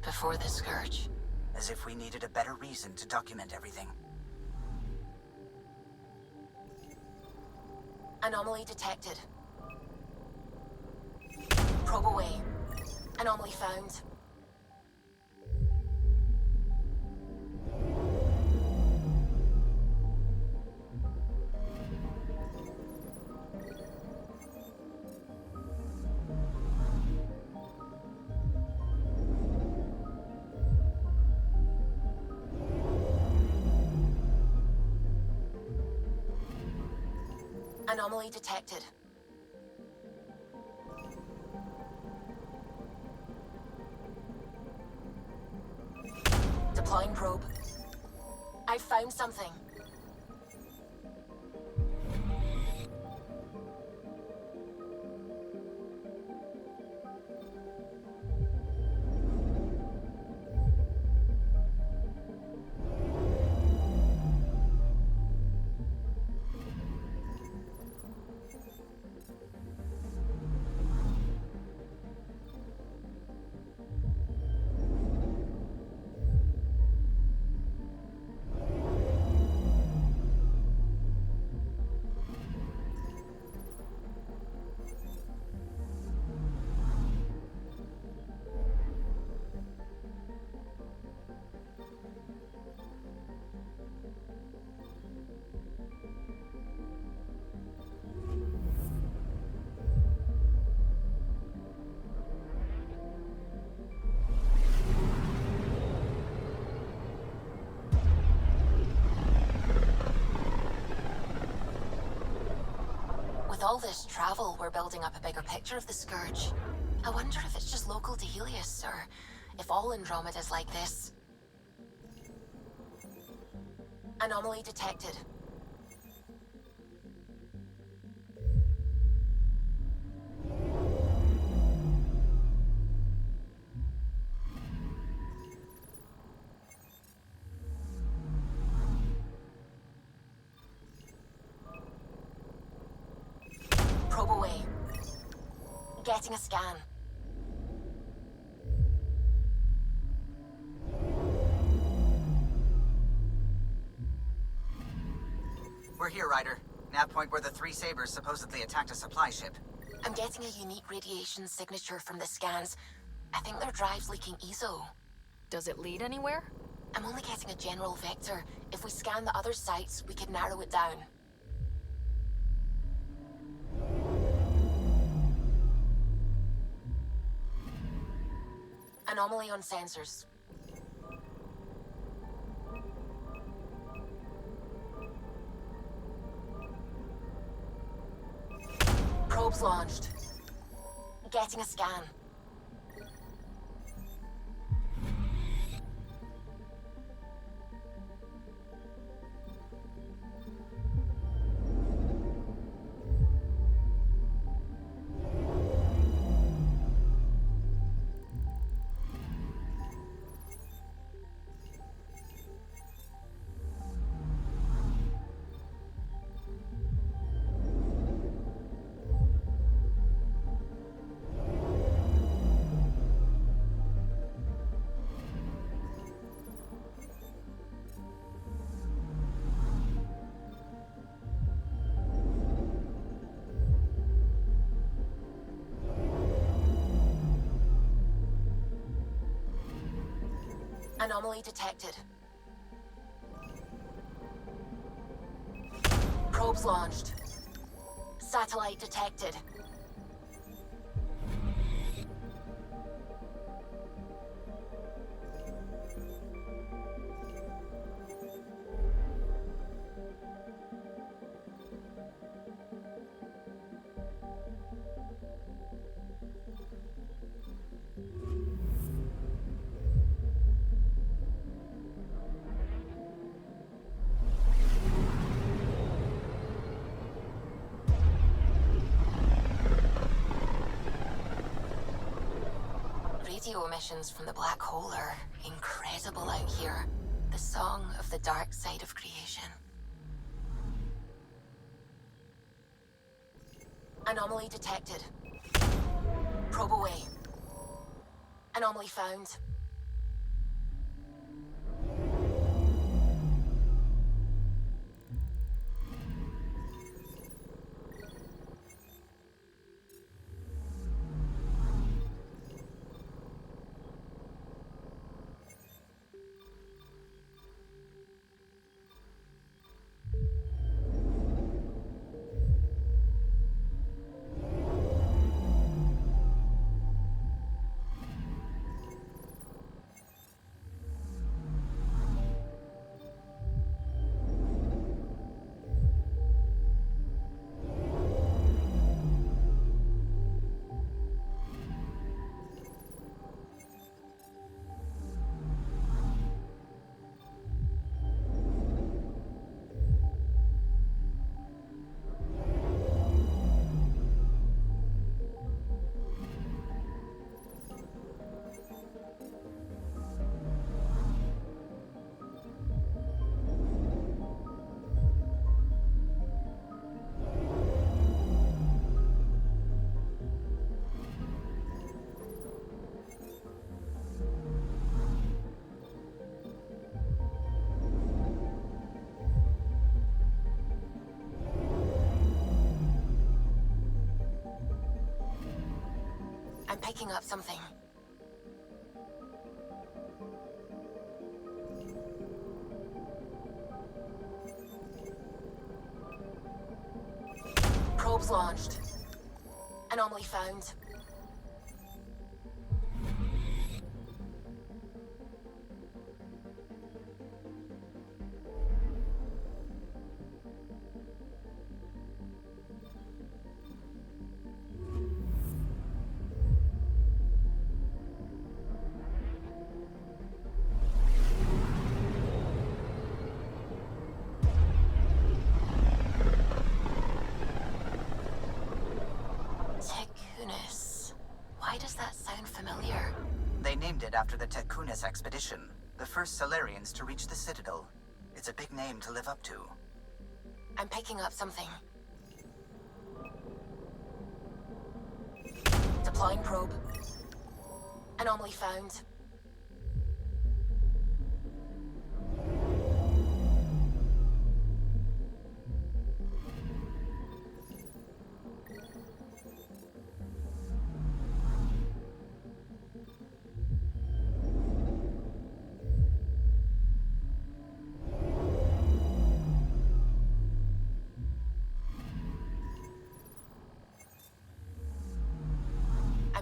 Speaker 2: before the Scourge.
Speaker 15: As if we needed a better reason to document everything.
Speaker 2: Anomaly detected. Probe away. Anomaly found. Anomaly detected. Deploying probe. I found something. With all this travel, we're building up a bigger picture of the Scourge. I wonder if it's just local to Helios, or if all Andromeda's like this. Anomaly detected. Probe away. Getting a scan.
Speaker 15: We're here, Ryder. Nav point where the three Sabers supposedly attacked a supply ship.
Speaker 2: I'm getting a unique radiation signature from the scans. I think their drive's leaking Isso. Does it lead anywhere? I'm only getting a general vector. If we scan the other sites, we could narrow it down. Anomaly on sensors. Probes launched. Getting a scan. Anomaly detected. Probes launched. Satellite detected. Radio emissions from the black hole are incredible out here. The song of the dark side of creation. Anomaly detected. Probe away. Anomaly found. I'm picking up something. Probes launched. Anomaly found. Why does that sound familiar?
Speaker 15: They named it after the Tekunis expedition, the first Solarians to reach the Citadel. It's a big name to live up to.
Speaker 2: I'm picking up something. Deploying probe. Anomaly found.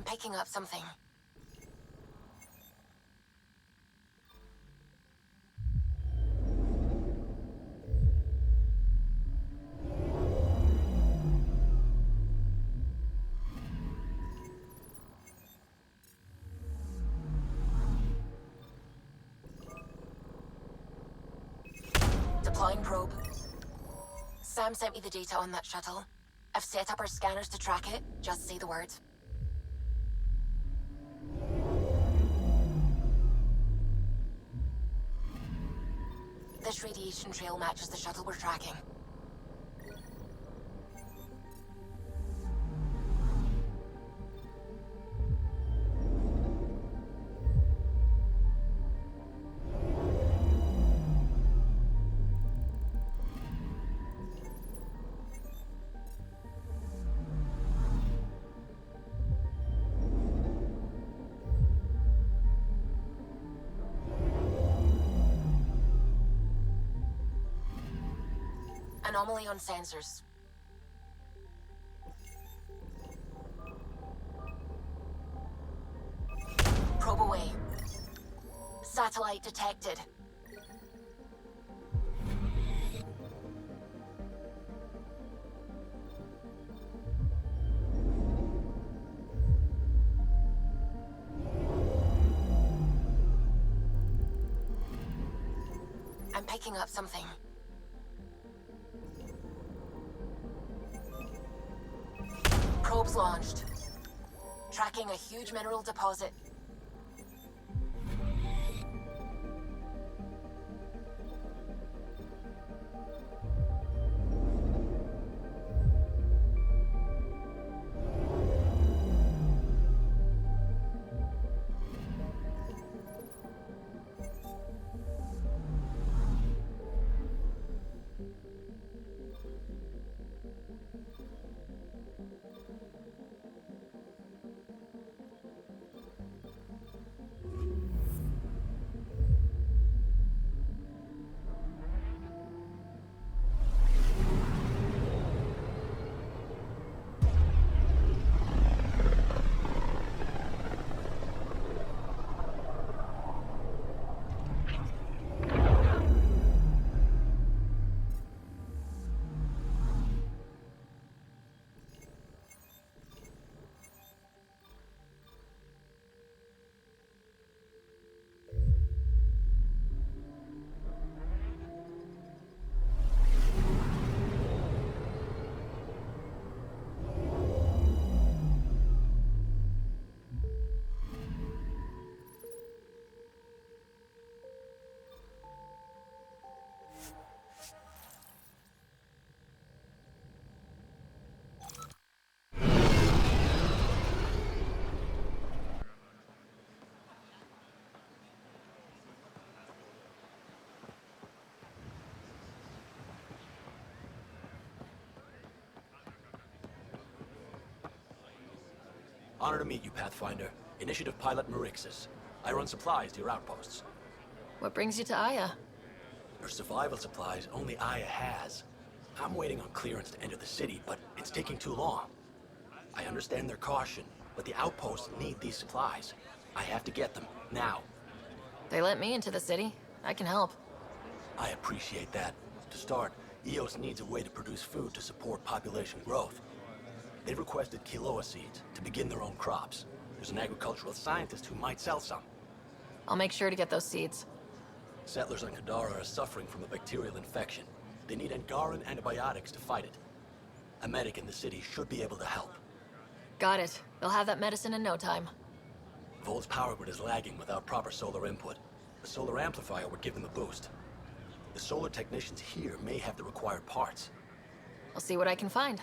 Speaker 2: I'm picking up something. Deploying probe. Sam sent me the data on that shuttle. I've set up our scanners to track it. Just say the word. This radiation trail matches the shuttle we're tracking. Anomaly on sensors. Probe away. Satellite detected. I'm picking up something. Probes launched. Tracking a huge mineral deposit.
Speaker 10: Honor to meet you, Pathfinder. Initiative Pilot Marixus. I run supplies to your outposts.
Speaker 24: What brings you to Aya?
Speaker 10: Your survival supplies only Aya has. I'm waiting on clearance to enter the city, but it's taking too long. I understand their caution, but the outposts need these supplies. I have to get them, now.
Speaker 24: They let me into the city. I can help.
Speaker 10: I appreciate that. To start, EOS needs a way to produce food to support population growth. They've requested quinoa seeds to begin their own crops. There's an agricultural scientist who might sell some.
Speaker 24: I'll make sure to get those seeds.
Speaker 10: Settlers on Kadara are suffering from a bacterial infection. They need Angaran antibiotics to fight it. A medic in the city should be able to help.
Speaker 24: Got it. They'll have that medicine in no time.
Speaker 10: Vol's power grid is lagging without proper solar input. The solar amplifier would give them a boost. The solar technicians here may have the required parts.
Speaker 24: I'll see what I can find.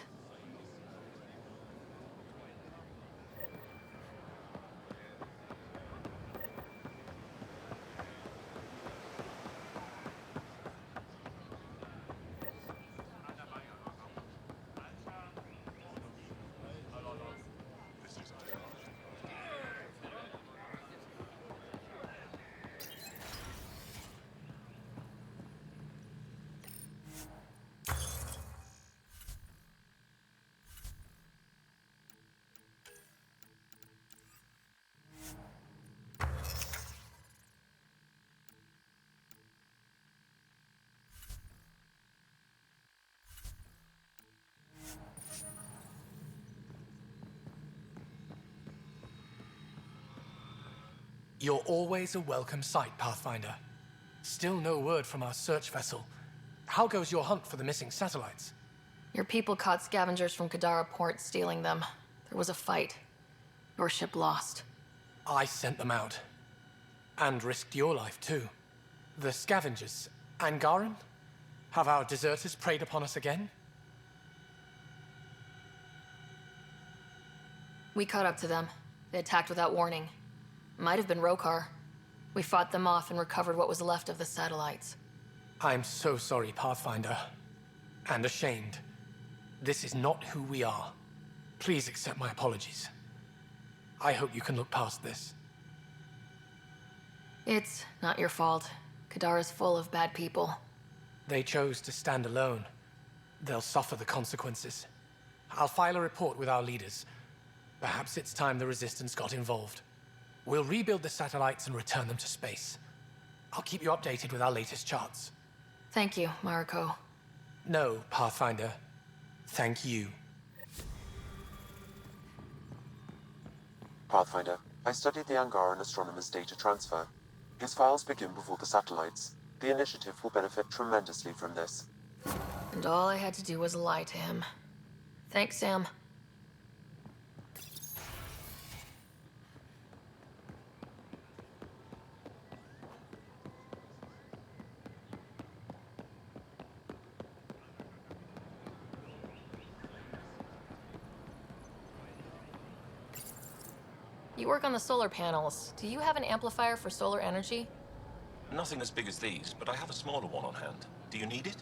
Speaker 16: You're always a welcome sight, Pathfinder. Still no word from our search vessel. How goes your hunt for the missing satellites?
Speaker 2: Your people caught scavengers from Kadara port stealing them. There was a fight. Your ship lost.
Speaker 16: I sent them out. And risked your life, too. The scavengers, Angaran? Have our deserters preyed upon us again?
Speaker 2: We caught up to them. They attacked without warning. Might have been Rokar. We fought them off and recovered what was left of the satellites.
Speaker 16: I'm so sorry, Pathfinder. And ashamed. This is not who we are. Please accept my apologies. I hope you can look past this.
Speaker 2: It's not your fault. Kadara's full of bad people.
Speaker 16: They chose to stand alone. They'll suffer the consequences. I'll file a report with our leaders. Perhaps it's time the Resistance got involved. We'll rebuild the satellites and return them to space. I'll keep you updated with our latest charts.
Speaker 2: Thank you, Mariko.
Speaker 16: No, Pathfinder. Thank you.
Speaker 1: Pathfinder, I studied the Angaran astronomer's data transfer. His files begin before the satellites. The initiative will benefit tremendously from this.
Speaker 2: And all I had to do was lie to him. Thanks, Sam. You work on the solar panels. Do you have an amplifier for solar energy?
Speaker 19: Nothing as big as these, but I have a smaller one on hand. Do you need it?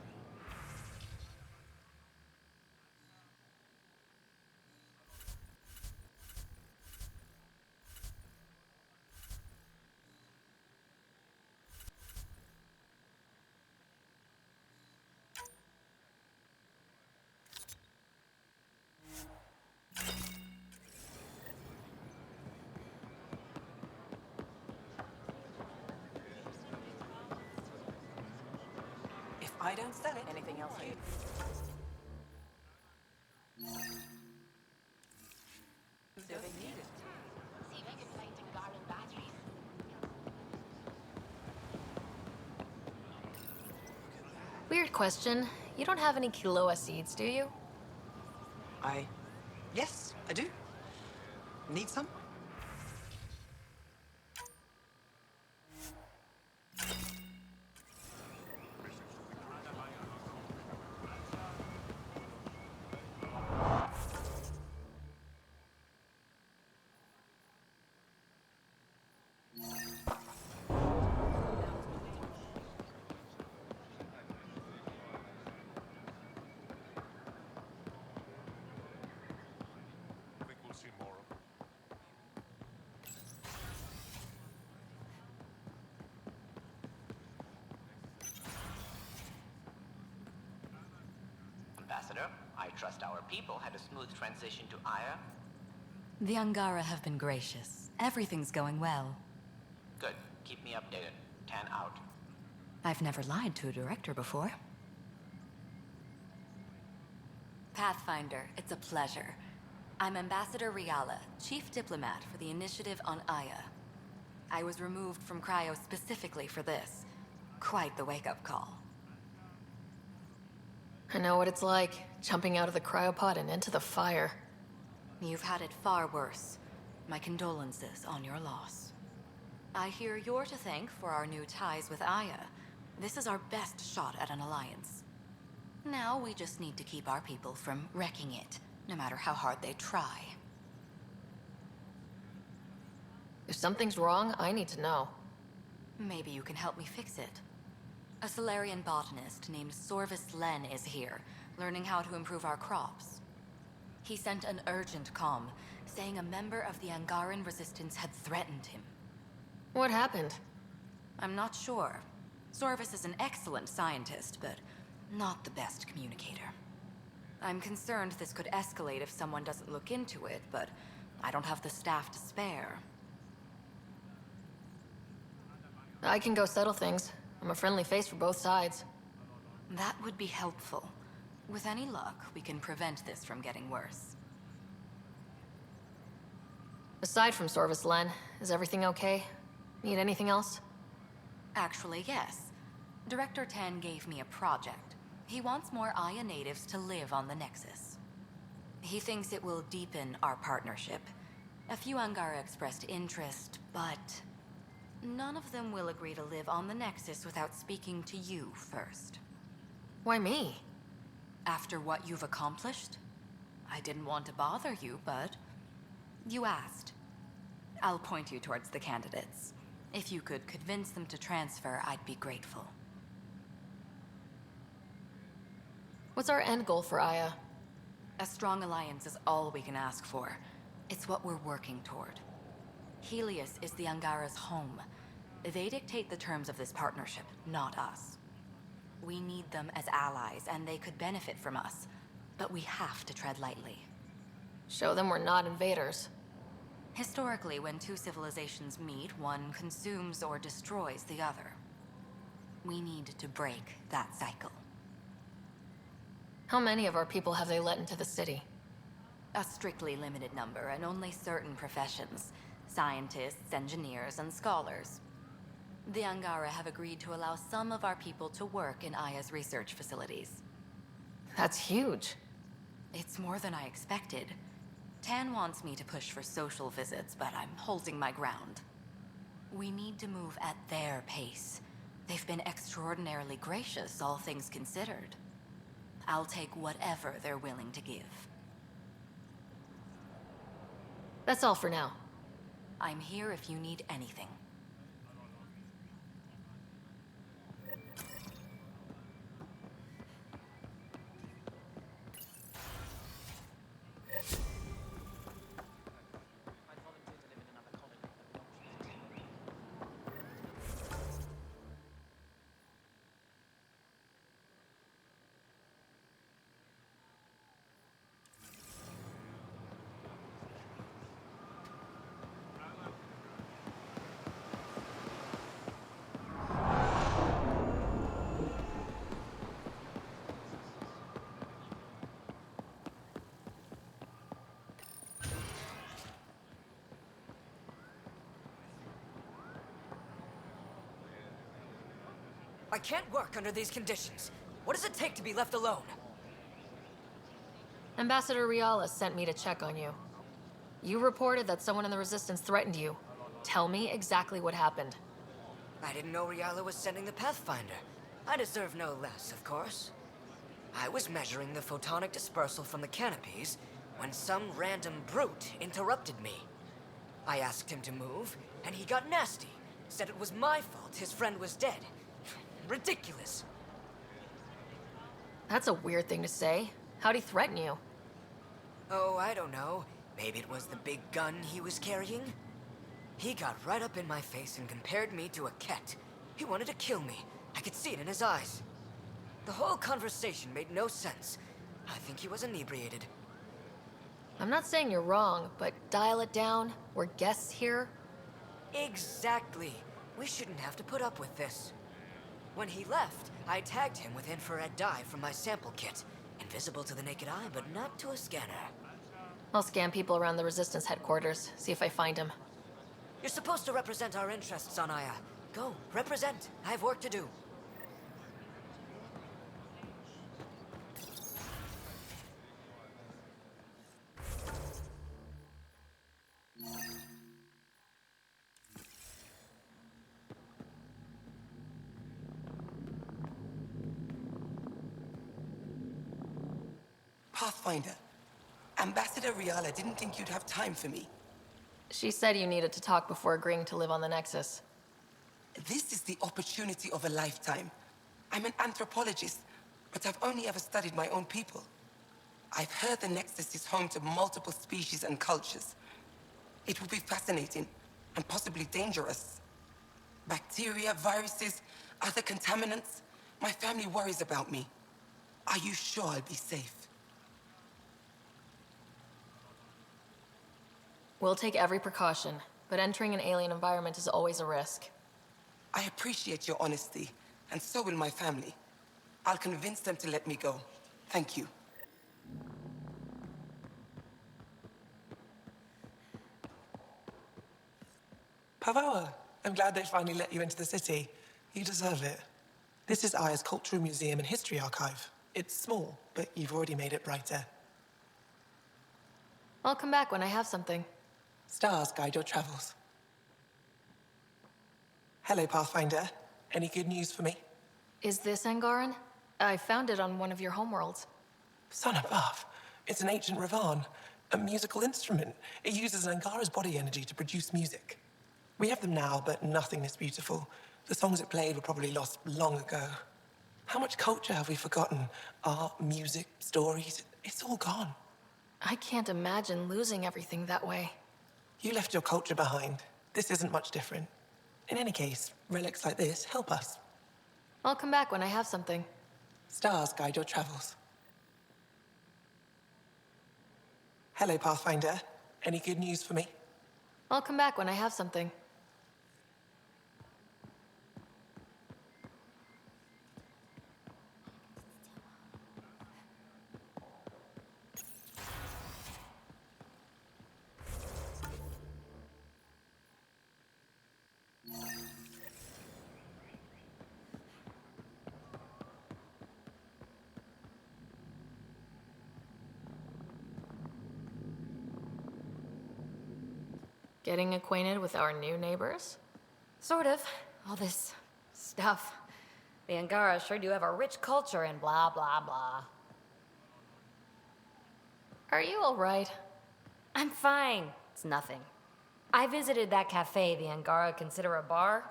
Speaker 13: I don't sell it. Anything else you? Do they need it?
Speaker 2: See if I can find Angaran batteries. Weird question. You don't have any Kiloa seeds, do you?
Speaker 20: Yes, I do. Need some?
Speaker 17: Ambassador, I trust our people had a smooth transition to Aya.
Speaker 21: The Angara have been gracious. Everything's going well.
Speaker 17: Good. Keep me updated. 10 out.
Speaker 21: I've never lied to a director before. Pathfinder, it's a pleasure. I'm Ambassador Riala, Chief Diplomat for the Initiative on Aya. I was removed from Cryo specifically for this. Quite the wake-up call.
Speaker 2: I know what it's like, jumping out of the cryopod and into the fire.
Speaker 21: You've had it far worse. My condolences on your loss. I hear you're to thank for our new ties with Aya. This is our best shot at an alliance. Now we just need to keep our people from wrecking it, no matter how hard they try.
Speaker 2: If something's wrong, I need to know.
Speaker 21: Maybe you can help me fix it. A Solarian botanist named Sorvis Len is here, learning how to improve our crops. He sent an urgent comm, saying a member of the Angaran resistance had threatened him.
Speaker 2: What happened?
Speaker 21: I'm not sure. Sorvis is an excellent scientist, but not the best communicator. I'm concerned this could escalate if someone doesn't look into it, but I don't have the staff to spare.
Speaker 2: I can go settle things. I'm a friendly face for both sides.
Speaker 21: That would be helpful. With any luck, we can prevent this from getting worse.
Speaker 2: Aside from Sorvis Len, is everything okay? Need anything else?
Speaker 21: Actually, yes. Director Tan gave me a project. He wants more Aya natives to live on the Nexus. He thinks it will deepen our partnership. A few Angara expressed interest, but none of them will agree to live on the Nexus without speaking to you first.
Speaker 2: Why me?
Speaker 21: After what you've accomplished? I didn't want to bother you, but you asked. I'll point you towards the candidates. If you could convince them to transfer, I'd be grateful.
Speaker 2: What's our end goal for Aya?
Speaker 21: A strong alliance is all we can ask for. It's what we're working toward. Helios is the Angara's home. They dictate the terms of this partnership, not us. We need them as allies, and they could benefit from us. But we have to tread lightly.
Speaker 2: Show them we're not invaders.
Speaker 21: Historically, when two civilizations meet, one consumes or destroys the other. We need to break that cycle.
Speaker 2: How many of our people have they let into the city?
Speaker 21: A strictly limited number, and only certain professions. Scientists, engineers, and scholars. The Angara have agreed to allow some of our people to work in Aya's research facilities.
Speaker 2: That's huge.
Speaker 21: It's more than I expected. Tan wants me to push for social visits, but I'm holding my ground. We need to move at their pace. They've been extraordinarily gracious, all things considered. I'll take whatever they're willing to give.
Speaker 2: That's all for now.
Speaker 21: I'm here if you need anything.
Speaker 4: I can't work under these conditions. What does it take to be left alone?
Speaker 2: Ambassador Riala sent me to check on you. You reported that someone in the Resistance threatened you. Tell me exactly what happened.
Speaker 4: I didn't know Riala was sending the Pathfinder. I deserve no less, of course. I was measuring the photonic dispersal from the canopies when some random brute interrupted me. I asked him to move, and he got nasty. Said it was my fault his friend was dead. Ridiculous.
Speaker 2: That's a weird thing to say. How'd he threaten you?
Speaker 4: Oh, I don't know. Maybe it was the big gun he was carrying? He got right up in my face and compared me to a cat. He wanted to kill me. I could see it in his eyes. The whole conversation made no sense. I think he was inebriated.
Speaker 2: I'm not saying you're wrong, but dial it down. We're guests here.
Speaker 4: Exactly. We shouldn't have to put up with this. When he left, I tagged him with infrared dye from my sample kit. Invisible to the naked eye, but not to a scanner.
Speaker 2: I'll scan people around the Resistance headquarters, see if I find him.
Speaker 4: You're supposed to represent our interests on Aya. Go, represent. I have work to do.
Speaker 5: Pathfinder, Ambassador Riala didn't think you'd have time for me.
Speaker 2: She said you needed to talk before agreeing to live on the Nexus.
Speaker 5: This is the opportunity of a lifetime. I'm an anthropologist, but I've only ever studied my own people. I've heard the Nexus is home to multiple species and cultures. It will be fascinating and possibly dangerous. Bacteria, viruses, other contaminants. My family worries about me. Are you sure I'll be safe?
Speaker 2: We'll take every precaution, but entering an alien environment is always a risk.
Speaker 5: I appreciate your honesty, and so will my family. I'll convince them to let me go. Thank you. Pavawa, I'm glad they finally let you into the city. You deserve it. This is Aya's Cultural Museum and History Archive. It's small, but you've already made it brighter.
Speaker 2: I'll come back when I have something.
Speaker 5: Stars guide your travels. Hello, Pathfinder. Any good news for me?
Speaker 2: Is this Angaran? I found it on one of your homeworlds.
Speaker 5: Son above. It's an ancient Ravan, a musical instrument. It uses Angara's body energy to produce music. We have them now, but nothing this beautiful. The songs it played were probably lost long ago. How much culture have we forgotten? Art, music, stories, it's all gone.
Speaker 2: I can't imagine losing everything that way.
Speaker 5: You left your culture behind. This isn't much different. In any case, relics like this help us.
Speaker 2: I'll come back when I have something.
Speaker 5: Stars guide your travels. Hello, Pathfinder. Any good news for me?
Speaker 2: I'll come back when I have something. Getting acquainted with our new neighbors?
Speaker 6: Sort of. All this stuff. The Angara sure do have a rich culture and blah, blah, blah.
Speaker 2: Are you all right?
Speaker 6: I'm fine. It's nothing. I visited that cafe the Angara consider a bar.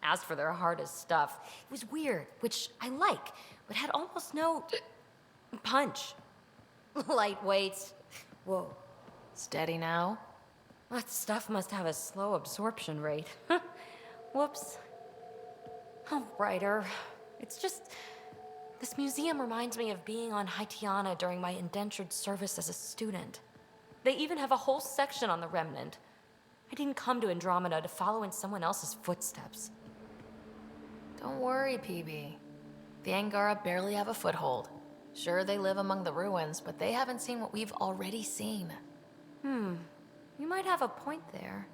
Speaker 6: Asked for their hardest stuff. It was weird, which I like, but had almost no punch. Lightweight. Whoa.
Speaker 2: Steady now?
Speaker 6: That stuff must have a slow absorption rate. Whoops. Oh, Ryder. It's just... This museum reminds me of being on Haitiana during my indentured service as a student. They even have a whole section on the Remnant. I didn't come to Andrômeda to follow in someone else's footsteps.
Speaker 2: Don't worry, PB. The Angara barely have a foothold. Sure, they live among the ruins, but they haven't seen what we've already seen.
Speaker 6: You might have a point there.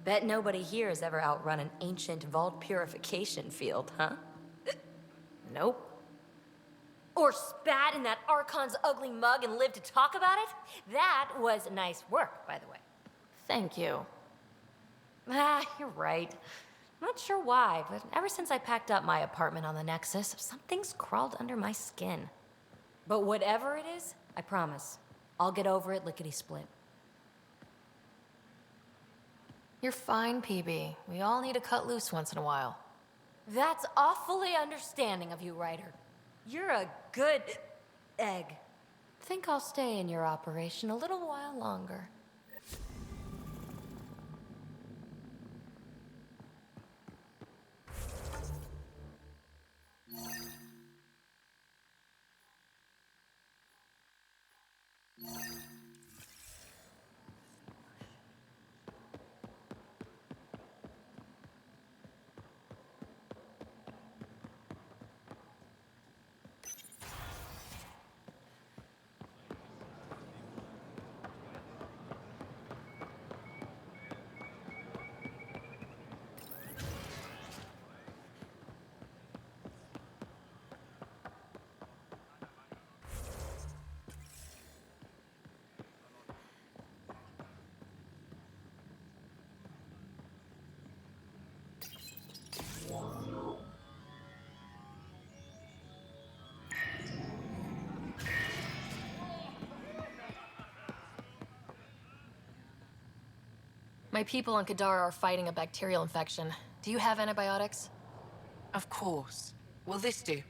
Speaker 6: Bet nobody here has ever outrun an ancient vault purification field, huh?
Speaker 2: Nope.
Speaker 6: Or spat in that Archon's ugly mug and lived to talk about it? That was nice work, by the way.
Speaker 2: Thank you.
Speaker 6: You're right. I'm not sure why, but ever since I packed up my apartment on the Nexus, something's crawled under my skin. But whatever it is, I promise, I'll get over it lickety-split.
Speaker 2: You're fine, PB. We all need to cut loose once in a while.
Speaker 6: That's awfully understanding of you, Ryder. You're a good egg. Think I'll stay in your operation a little while longer.
Speaker 2: My people on Kadara are fighting a bacterial infection. Do you have antibiotics?
Speaker 5: Of course. Will this do?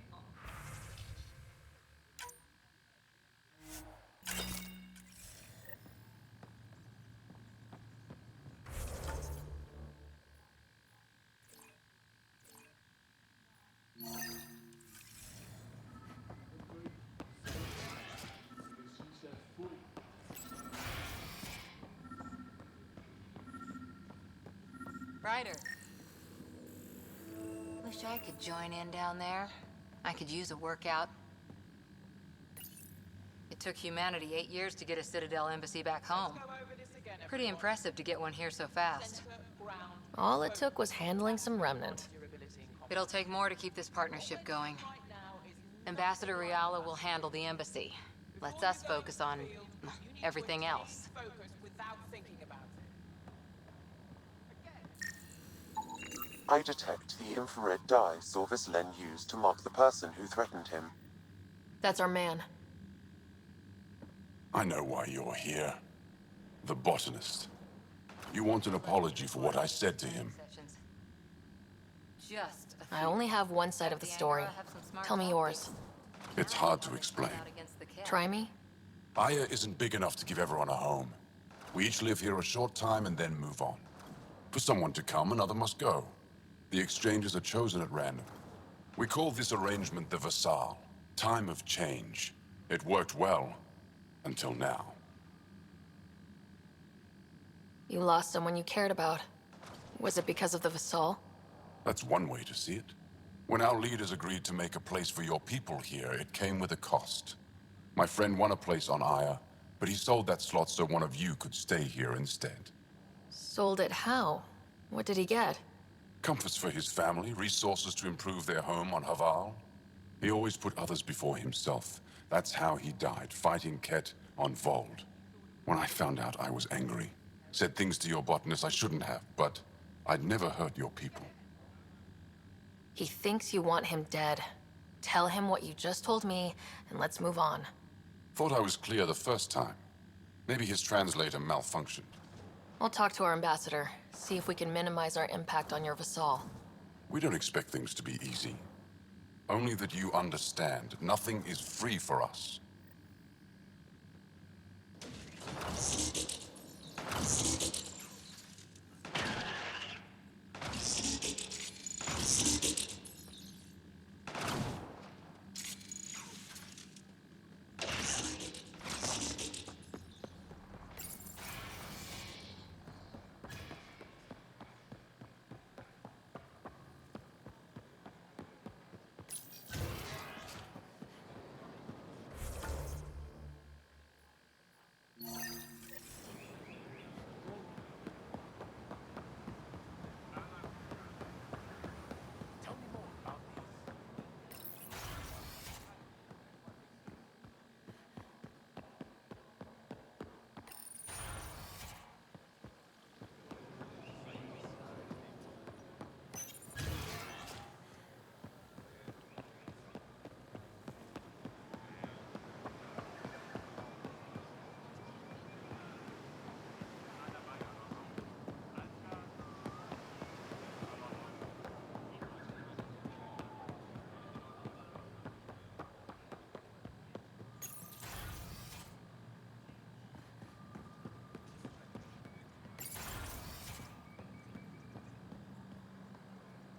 Speaker 9: Ryder. Wish I could join in down there. I could use a workout. It took humanity 8 years to get a Citadel embassy back home. Pretty impressive to get one here so fast.
Speaker 2: All it took was handling some remnant.
Speaker 9: It'll take more to keep this partnership going. Ambassador Riala will handle the embassy. Let's us focus on everything else.
Speaker 1: I detect the infrared dye Sorvis Len used to mark the person who threatened him.
Speaker 2: That's our man.
Speaker 3: I know why you're here. The botanist. You want an apology for what I said to him.
Speaker 2: I only have one side of the story. Tell me yours.
Speaker 3: It's hard to explain.
Speaker 2: Try me?
Speaker 3: Aya isn't big enough to give everyone a home. We each live here a short time and then move on. For someone to come, another must go. The exchanges are chosen at random. We call this arrangement the Vassal. Time of change. It worked well, until now.
Speaker 2: You lost someone you cared about. Was it because of the Vassal?
Speaker 3: That's one way to see it. When our leaders agreed to make a place for your people here, it came with a cost. My friend won a place on Aya, but he sold that slot so one of you could stay here instead.
Speaker 2: Sold it how? What did he get?
Speaker 3: Comforts for his family, resources to improve their home on Haval. He always put others before himself. That's how he died, fighting Ket on Vold. When I found out, I was angry. Said things to your botanist I shouldn't have, but I'd never hurt your people.
Speaker 2: He thinks you want him dead. Tell him what you just told me, and let's move on.
Speaker 3: Thought I was clear the first time. Maybe his translator malfunctioned.
Speaker 2: I'll talk to our ambassador, see if we can minimize our impact on your Vassal.
Speaker 3: We don't expect things to be easy. Only that you understand, nothing is free for us.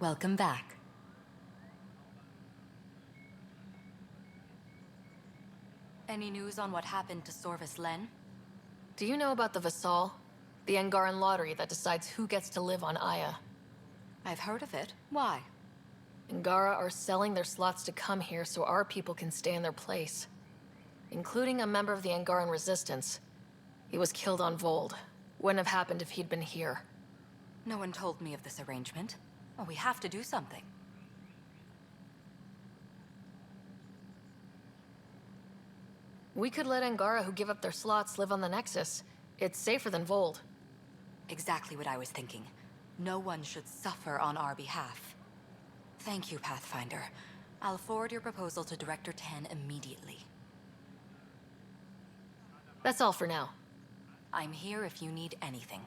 Speaker 21: Welcome back. Any news on what happened to Sorvis Len?
Speaker 2: Do you know about the Vassal? The Angaran lottery that decides who gets to live on Aya.
Speaker 21: I've heard of it. Why?
Speaker 2: Angara are selling their slots to come here so our people can stay in their place. Including a member of the Angaran resistance. He was killed on Vold. Wouldn't have happened if he'd been here.
Speaker 21: No one told me of this arrangement. Well, we have to do something.
Speaker 2: We could let Angara who give up their slots live on the Nexus. It's safer than Vold.
Speaker 21: Exactly what I was thinking. No one should suffer on our behalf. Thank you, Pathfinder. I'll forward your proposal to Director 10 immediately.
Speaker 2: That's all for now.
Speaker 21: I'm here if you need anything.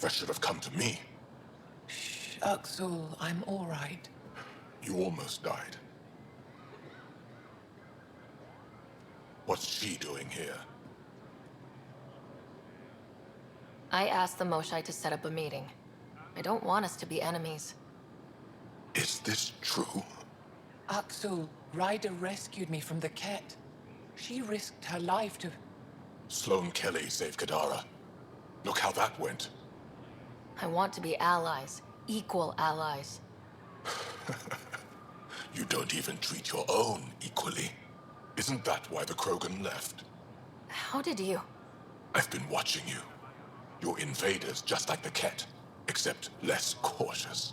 Speaker 14: That should have come to me.
Speaker 5: Shh, Axel, I'm all right.
Speaker 14: You almost died. What's she doing here?
Speaker 2: I asked the Moshai to set up a meeting. I don't want us to be enemies.
Speaker 14: Is this true?
Speaker 5: Axel, Ryder rescued me from the Ket. She risked her life to...
Speaker 14: Sloane Kelly saved Kadara. Look how that went.
Speaker 2: I want to be allies. Equal allies.
Speaker 14: You don't even treat your own equally. Isn't that why the Krogan left?
Speaker 2: How did you...
Speaker 14: I've been watching you. You're invaders just like the Ket, except less cautious.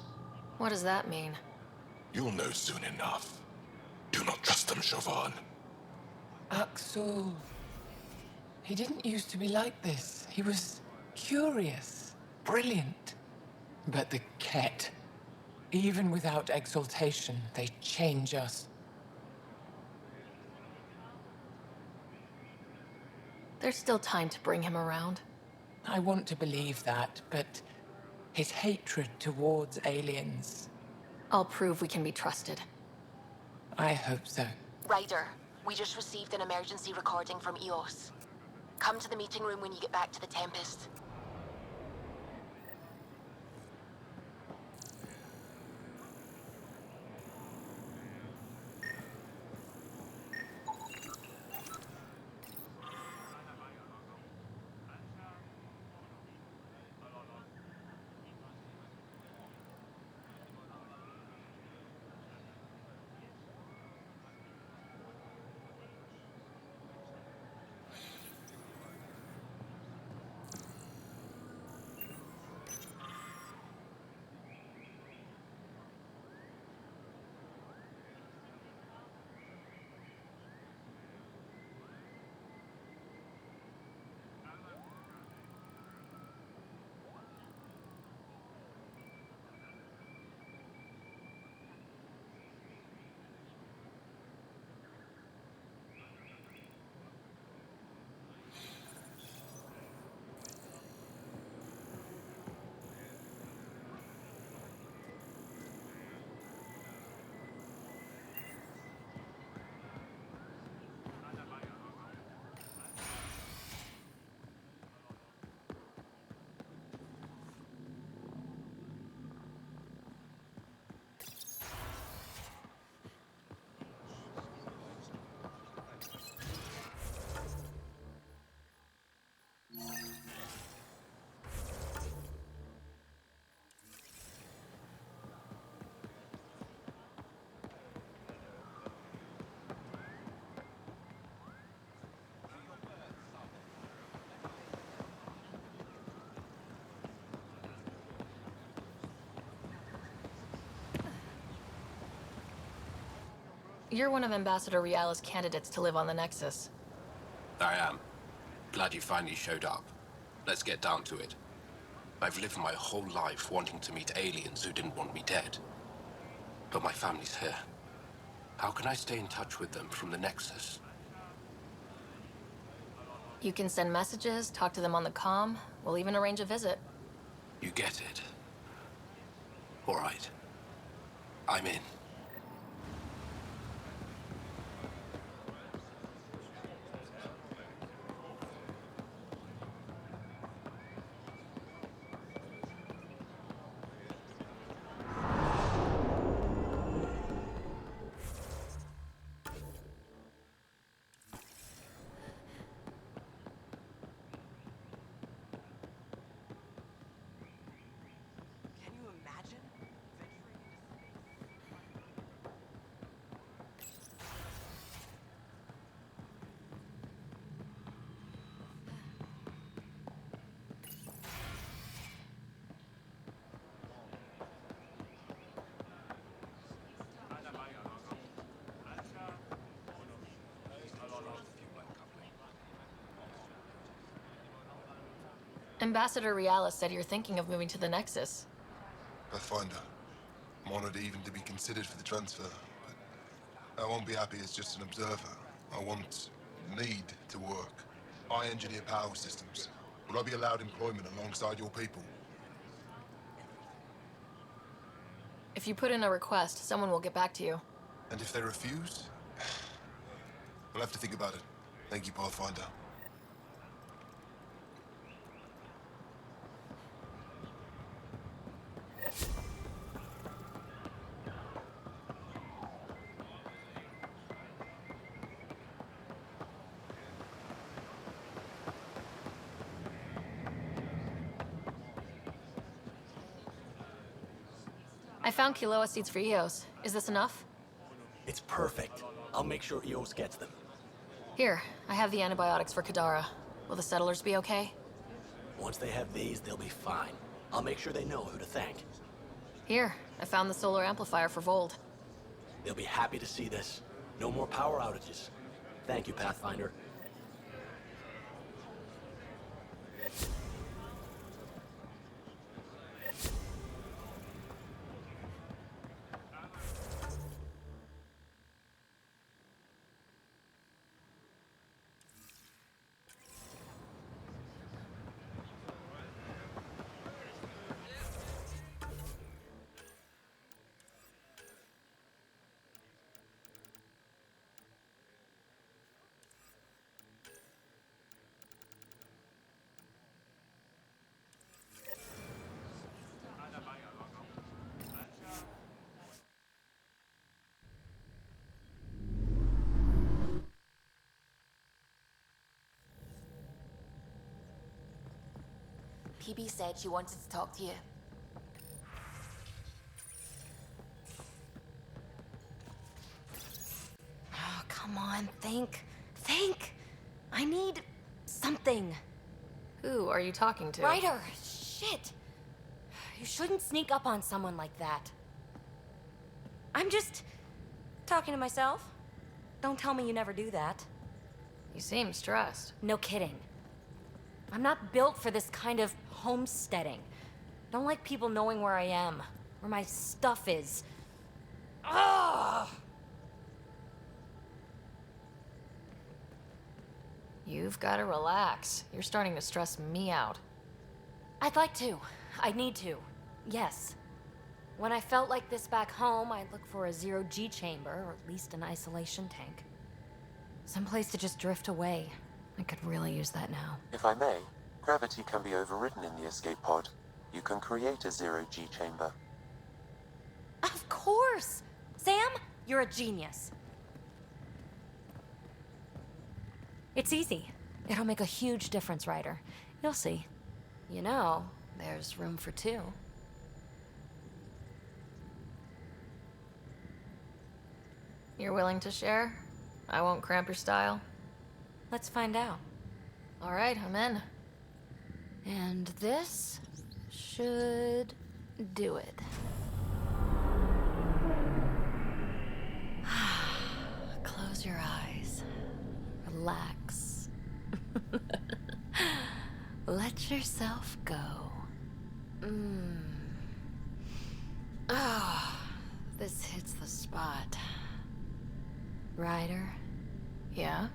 Speaker 2: What does that mean?
Speaker 14: You'll know soon enough. Do not trust them, Chauvin.
Speaker 5: Axel... He didn't used to be like this. He was curious, brilliant. But the Ket, even without exaltation, they change us.
Speaker 2: There's still time to bring him around.
Speaker 5: I want to believe that, but his hatred towards aliens...
Speaker 2: I'll prove we can be trusted.
Speaker 5: I hope so.
Speaker 2: Ryder, we just received an emergency recording from EOS. Come to the meeting room when you get back to the Tempest. You're one of Ambassador Riala's candidates to live on the Nexus.
Speaker 11: I am. Glad you finally showed up. Let's get down to it. I've lived my whole life wanting to meet aliens who didn't want me dead. But my family's here. How can I stay in touch with them from the Nexus?
Speaker 2: You can send messages, talk to them on the comm. We'll even arrange a visit.
Speaker 11: You get it. All right. I'm in.
Speaker 2: Ambassador Riala said you're thinking of moving to the Nexus.
Speaker 12: Pathfinder. I'm honored even to be considered for the transfer, but I won't be happy as just an observer. I need to work. I engineer power systems. Will I be allowed employment alongside your people?
Speaker 2: If you put in a request, someone will get back to you.
Speaker 12: And if they refuse? We'll have to think about it. Thank you, Pathfinder.
Speaker 2: I found Kiloa seeds for Eos. Is this enough?
Speaker 10: It's perfect. I'll make sure Eos gets them.
Speaker 2: Here, I have the antibiotics for Kadara. Will the settlers be okay?
Speaker 10: Once they have these, they'll be fine. I'll make sure they know who to thank.
Speaker 2: Here, I found the solar amplifier for Vold.
Speaker 10: They'll be happy to see this. No more power outages. Thank you, Pathfinder.
Speaker 2: PB said she wanted to talk to you. Oh, come on, think. Think! I need something. Who are you talking to?
Speaker 6: Ryder! Shit! You shouldn't sneak up on someone like that. I'm just talking to myself. Don't tell me you never do that.
Speaker 2: You seem stressed.
Speaker 6: No kidding. I'm not built for this kind of homesteading. Don't like people knowing where I am, where my stuff is. Ugh!
Speaker 2: You've got to relax. You're starting to stress me out.
Speaker 6: I'd like to. I need to. Yes. When I felt like this back home, I'd look for a zero-G chamber, or at least an isolation tank. Someplace to just drift away. I could really use that now.
Speaker 1: If I may, gravity can be overridden in the escape pod. You can create a zero-G chamber.
Speaker 6: Of course! Sam, you're a genius. It's easy. It'll make a huge difference, Ryder. You'll see.
Speaker 2: You know, there's room for two. You're willing to share? I won't cramp your style.
Speaker 6: Let's find out.
Speaker 2: All right, I'm in.
Speaker 6: And this should do it. Close your eyes. Relax. Let yourself go.
Speaker 2: Oh, this hits the spot.
Speaker 6: Ryder?
Speaker 2: Yeah?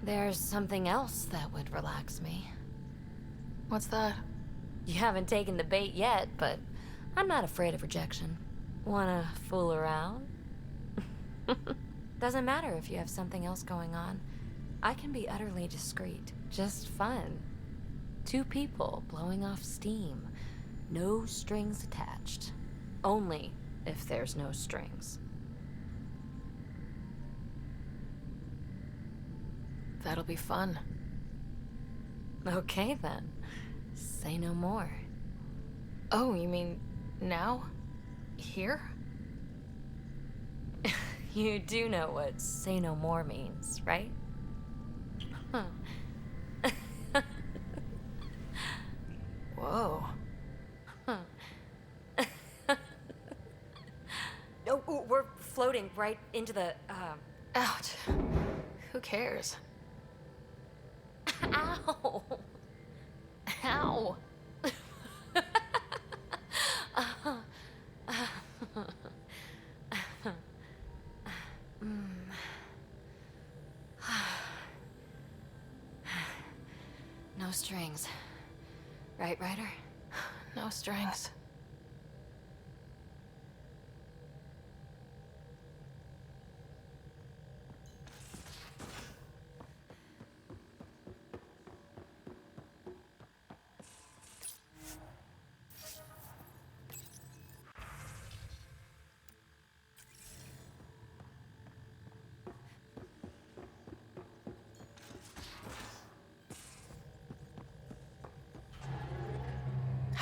Speaker 6: There's something else that would relax me.
Speaker 2: What's that?
Speaker 6: You haven't taken the bait yet, but I'm not afraid of rejection. Wanna fool around? Doesn't matter if you have something else going on. I can be utterly discreet. Just fun. Two people blowing off steam. No strings attached. Only if there's no strings.
Speaker 2: That'll be fun.
Speaker 6: Okay then. Say no more.
Speaker 2: Oh, you mean now? Here?
Speaker 6: You do know what say no more means, right? Huh.
Speaker 2: Whoa.
Speaker 6: Huh. Oh, we're floating right into the,
Speaker 2: Ouch. Who cares?
Speaker 6: Ow!
Speaker 2: Ow!
Speaker 6: No strings. Right, Ryder?
Speaker 2: No strings.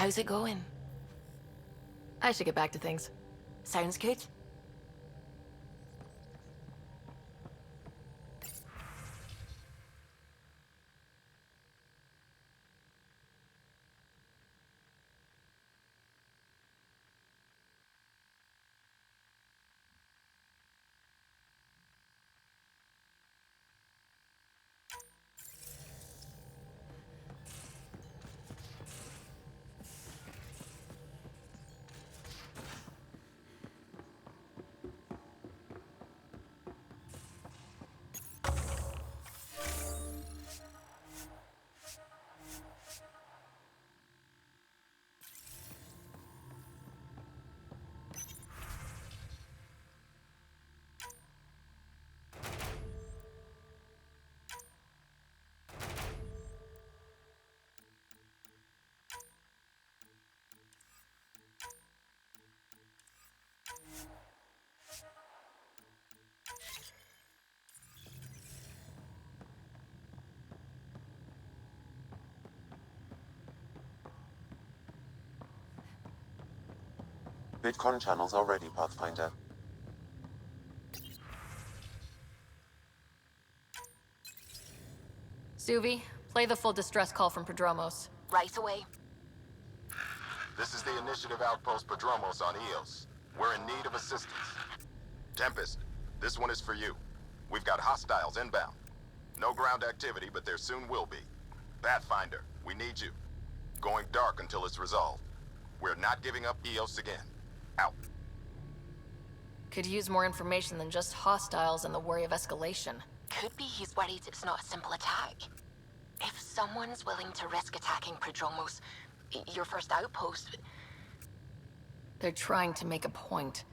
Speaker 2: How's it going?
Speaker 6: I should get back to things.
Speaker 2: Sounds good.
Speaker 1: VidCon channels are ready, Pathfinder.
Speaker 6: Suvi, play the full distress call from Prodromos.
Speaker 2: Right away.
Speaker 8: This is the Initiative Outpost Prodromos on Eos. We're in need of assistance. Tempest, this one is for you. We've got hostiles inbound. No ground activity, but there soon will be. Pathfinder, we need you. Going dark until it's resolved. We're not giving up Eos again. Out.
Speaker 6: Could use more information than just hostiles and the worry of escalation.
Speaker 2: Could be he's worried it's not a simple attack. If someone's willing to risk attacking Prodromos, your first outpost...
Speaker 6: They're trying to make a point.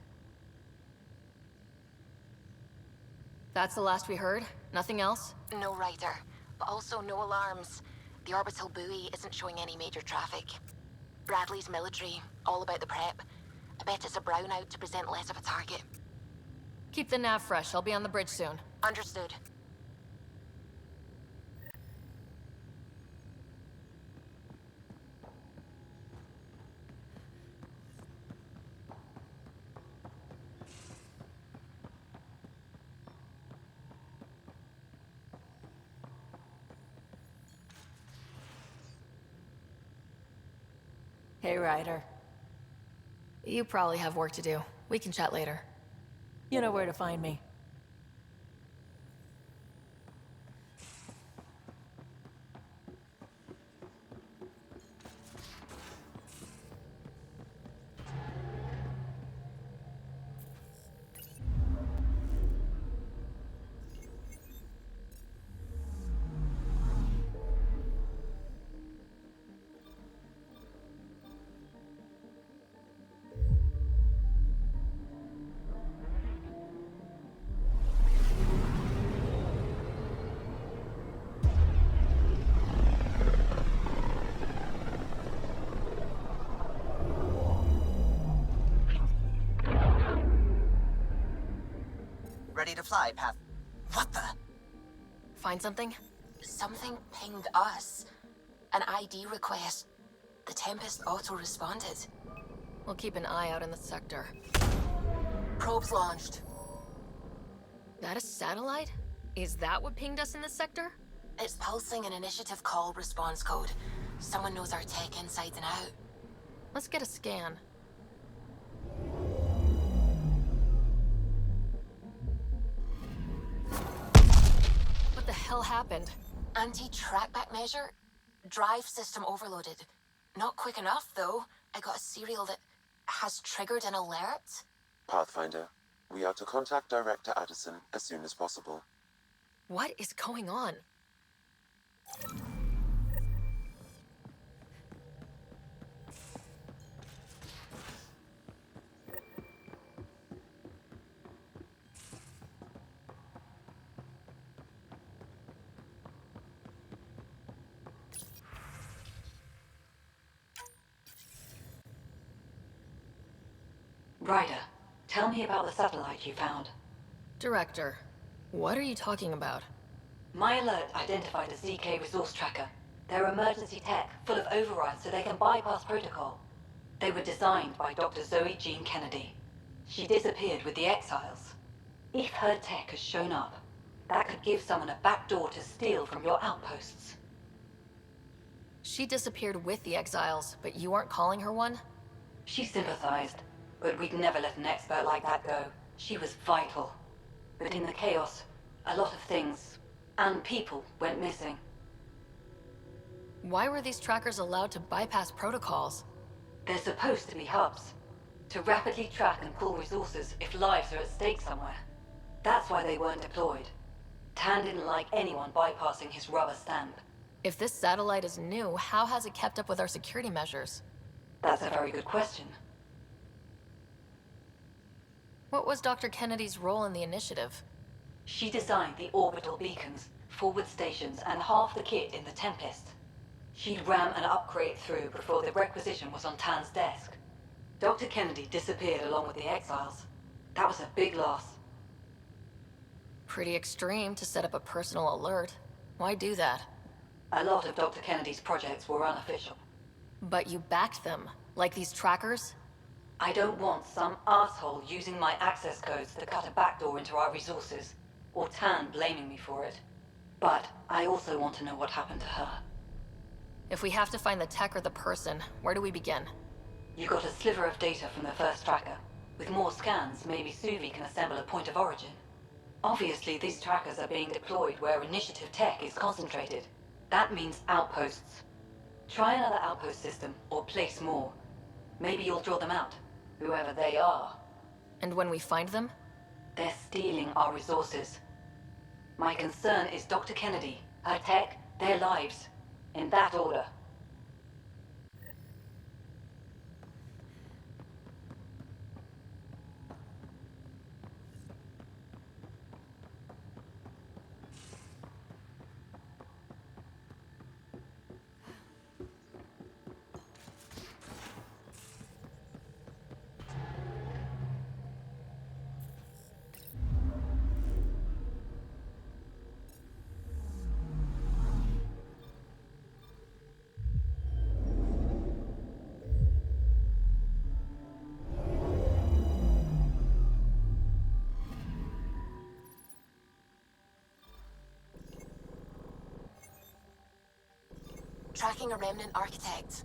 Speaker 6: That's the last we heard? Nothing else?
Speaker 2: No Ryder, but also no alarms. The orbital buoy isn't showing any major traffic. Bradley's military, all about the prep. I bet it's a brownout to present less of a target.
Speaker 6: Keep the nav fresh. I'll be on the bridge soon.
Speaker 2: Understood.
Speaker 6: Hey, Ryder. You probably have work to do. We can chat later.
Speaker 13: You know where to find me.
Speaker 15: Ready to fly, Path. What the?
Speaker 6: Find something?
Speaker 2: Something pinged us. An ID request. The Tempest auto-responded.
Speaker 6: We'll keep an eye out in the sector.
Speaker 2: Probes launched.
Speaker 6: That a satellite? Is that what pinged us in the sector?
Speaker 2: It's pulsing an initiative call response code. Someone knows our tech inside and out.
Speaker 6: Let's get a scan. What the hell happened?
Speaker 2: Anti-trackback measure? Drive system overloaded. Not quick enough, though. I got a serial that has triggered an alert.
Speaker 1: Pathfinder, we are to contact Director Addison as soon as possible.
Speaker 6: What is going on?
Speaker 21: Ryder, tell me about the satellite you found.
Speaker 6: Director, what are you talking about?
Speaker 21: My alert identified a ZK resource tracker.
Speaker 7: They're emergency tech, full of overrides so they can bypass protocol. They were designed by Dr. Zoe Jean Kennedy. She disappeared with the Exiles. If her tech has shown up, that could give someone a backdoor to steal from your outposts.
Speaker 2: She disappeared with the Exiles, but you aren't calling her one?
Speaker 7: She sympathized, but we'd never let an expert like that go. She was vital. But in the chaos, a lot of things, and people, went missing.
Speaker 2: Why were these trackers allowed to bypass protocols?
Speaker 7: They're supposed to be hubs, to rapidly track and pull resources if lives are at stake somewhere. That's why they weren't deployed. Tan didn't like anyone bypassing his rubber stamp.
Speaker 2: If this satellite is new, how has it kept up with our security measures?
Speaker 7: That's a very good question.
Speaker 2: What was Dr. Kennedy's role in the initiative?
Speaker 7: She designed the orbital beacons, forward stations, and half the kit in the Tempest. She'd ram an upgrade through before the requisition was on Tan's desk. Dr. Kennedy disappeared along with the Exiles. That was a big loss.
Speaker 2: Pretty extreme to set up a personal alert. Why do that?
Speaker 7: A lot of Dr. Kennedy's projects were unofficial.
Speaker 2: But you backed them, like these trackers?
Speaker 7: I don't want some asshole using my access codes to cut a backdoor into our resources, or Tan blaming me for it. But I also want to know what happened to her.
Speaker 2: If we have to find the tech or the person, where do we begin?
Speaker 7: You got a sliver of data from the first tracker. With more scans, maybe Suvi can assemble a point of origin. Obviously, these trackers are being deployed where initiative tech is concentrated. That means outposts. Try another outpost system, or place more. Maybe you'll draw them out, whoever they are.
Speaker 2: And when we find them?
Speaker 7: They're stealing our resources. My concern is Dr. Kennedy, her tech, their lives. In that order.
Speaker 2: Tracking a remnant architect.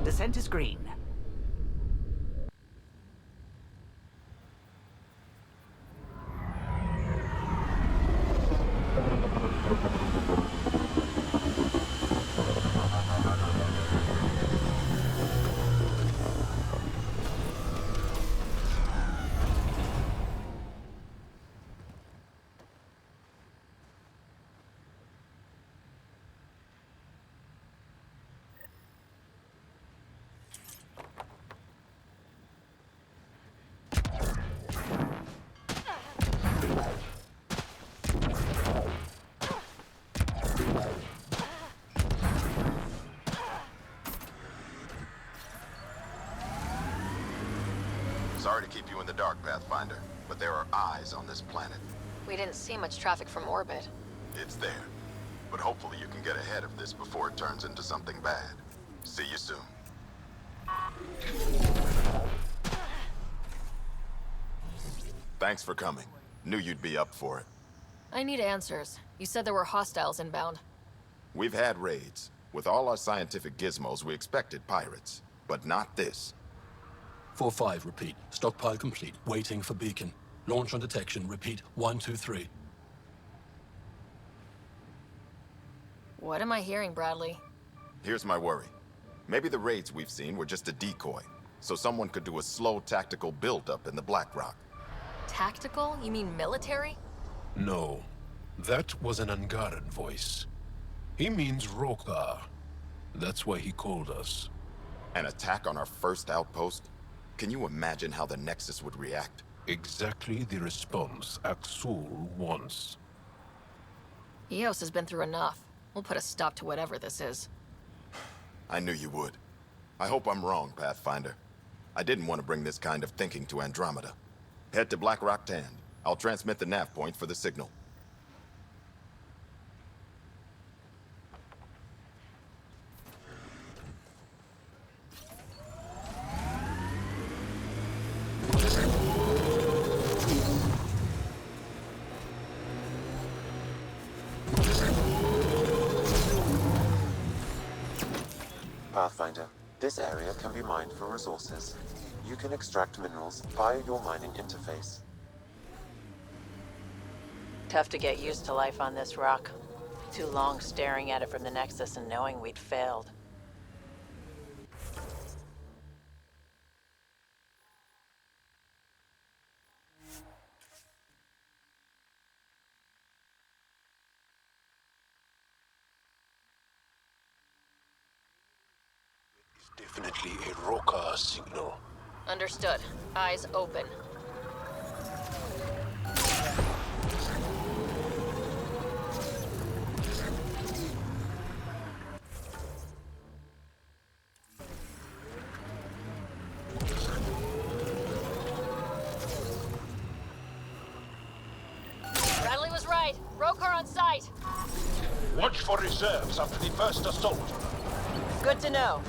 Speaker 17: Descent is green.
Speaker 8: Sorry to keep you in the dark, Pathfinder, but there are eyes on this planet.
Speaker 2: We didn't see much traffic from orbit.
Speaker 8: It's there. But hopefully you can get ahead of this before it turns into something bad. See you soon. Thanks for coming. Knew you'd be up for it.
Speaker 2: I need answers. You said there were hostiles inbound.
Speaker 8: We've had raids. With all our scientific gizmos, we expected pirates. But not this.
Speaker 10: 4-5, repeat. Stockpile complete. Waiting for beacon. Launch on detection. Repeat. 1, 2, 3.
Speaker 2: What am I hearing, Bradley?
Speaker 8: Here's my worry. Maybe the raids we've seen were just a decoy, so someone could do a slow tactical build-up in the Black Rock.
Speaker 2: Tactical? You mean military?
Speaker 19: No, that was an Angaran voice. He means Roka. That's why he called us.
Speaker 8: An attack on our first outpost? Can you imagine how the Nexus would react?
Speaker 19: Exactly the response Axul wants.
Speaker 2: Eos has been through enough. We'll put a stop to whatever this is.
Speaker 8: I knew you would. I hope I'm wrong, Pathfinder. I didn't want to bring this kind of thinking to Andromeda. Head to Black Rock Tand. I'll transmit the nav point for the signal.
Speaker 1: Pathfinder, this area can be mined for resources. You can extract minerals via your mining interface.
Speaker 18: Tough to get used to life on this rock. Too long staring at it from the Nexus and knowing we'd failed.
Speaker 19: Definitely a Roka signal.
Speaker 2: Understood. Eyes open. Bradley was right. Rokar on site.
Speaker 19: Watch for reserves after the first assault.
Speaker 18: Good to know.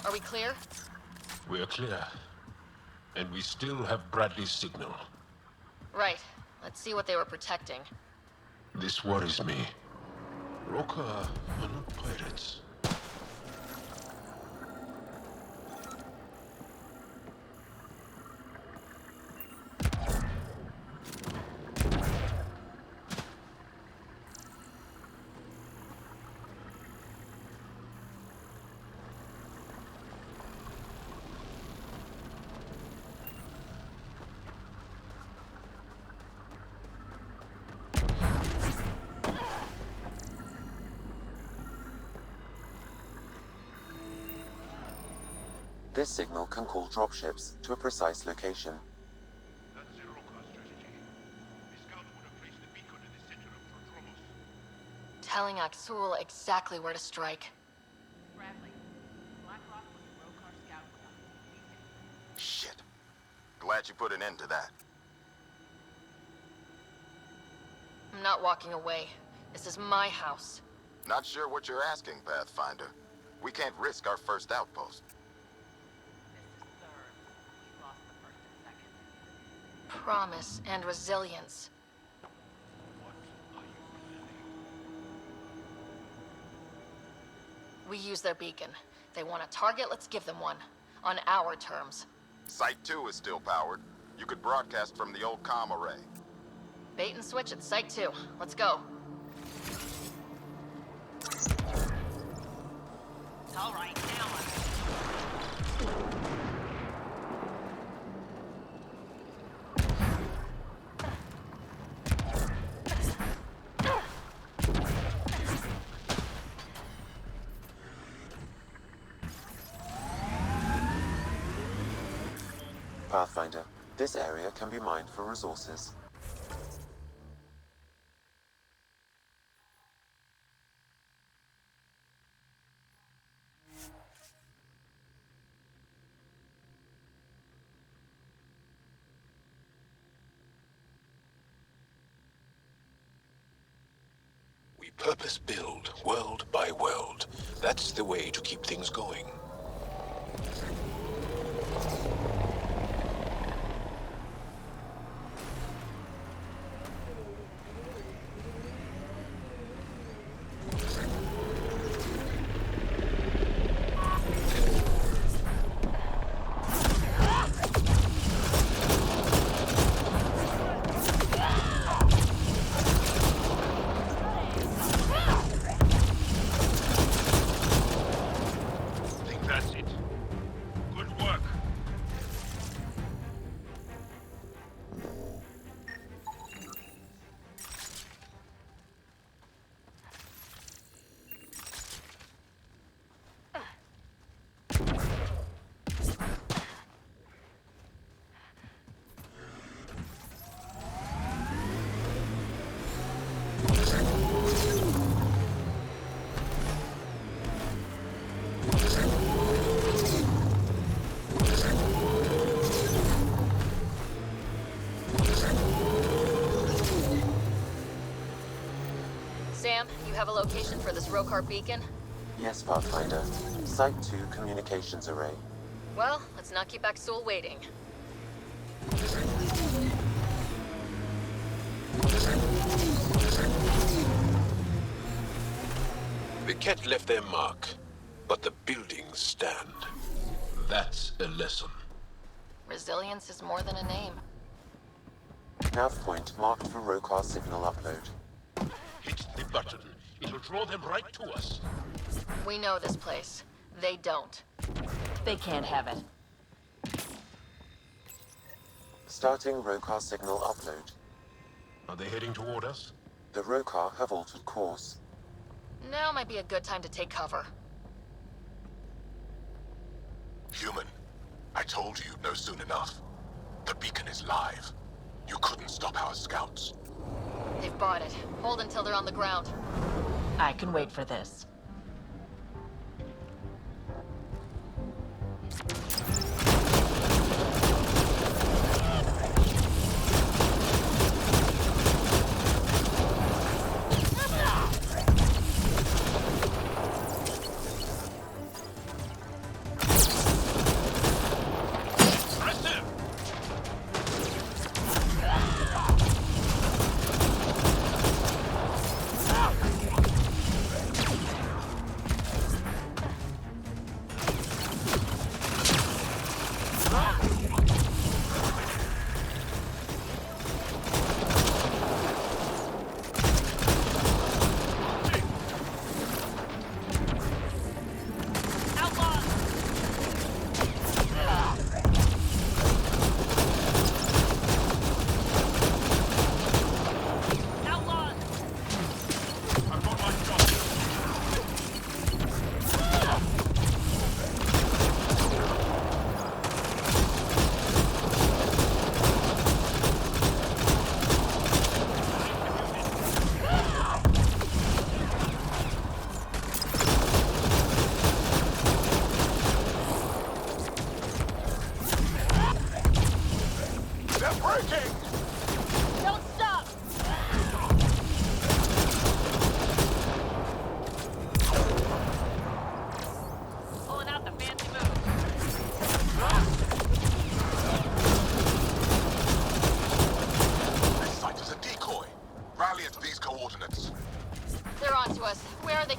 Speaker 2: Are we clear?
Speaker 19: We're clear. And we still have Bradley's signal.
Speaker 2: Right. Let's see what they were protecting.
Speaker 19: This worries me. Roka are not pirates.
Speaker 1: This signal can call dropships to a precise location.
Speaker 19: That's the Roka strategy. The scouts would have placed the beacon in the center of Andromeda.
Speaker 2: Telling Axul exactly where to strike.
Speaker 17: Bradley, Black Rock was the Rokar scout club.
Speaker 8: Shit. Glad you put an end to that.
Speaker 2: I'm not walking away. This is my house.
Speaker 8: Not sure what you're asking, Pathfinder. We can't risk our first outpost.
Speaker 2: Promise and resilience. We use their beacon. They want a target, let's give them one. On our terms.
Speaker 8: Site 2 is still powered. You could broadcast from the old comm array.
Speaker 2: Bait and switch at Site 2. Let's go.
Speaker 17: All right, now
Speaker 1: Pathfinder, this area can be mined for resources.
Speaker 19: We purpose build, world by world. That's the way to keep things going.
Speaker 9: Sam, you have a location for this Rokar beacon?
Speaker 1: Yes, Pathfinder. Site 2 communications array.
Speaker 9: Well, let's not keep Axul waiting.
Speaker 19: The Ket left their mark, but the buildings stand. That's a lesson.
Speaker 2: Resilience is more than a name.
Speaker 1: Nav point marked for Rokar signal upload.
Speaker 19: Hit the button. It'll draw them right to us.
Speaker 9: We know this place. They don't.
Speaker 18: They can't have it.
Speaker 1: Starting Rokar signal upload.
Speaker 19: Are they heading toward us?
Speaker 1: The Rokar have altered course.
Speaker 9: Now might be a good time to take cover.
Speaker 14: Human, I told you you'd know soon enough. The beacon is live. You couldn't stop our scouts.
Speaker 9: They've bought it. Hold until they're on the ground.
Speaker 18: I can wait for this.
Speaker 9: They're onto us. Where are they?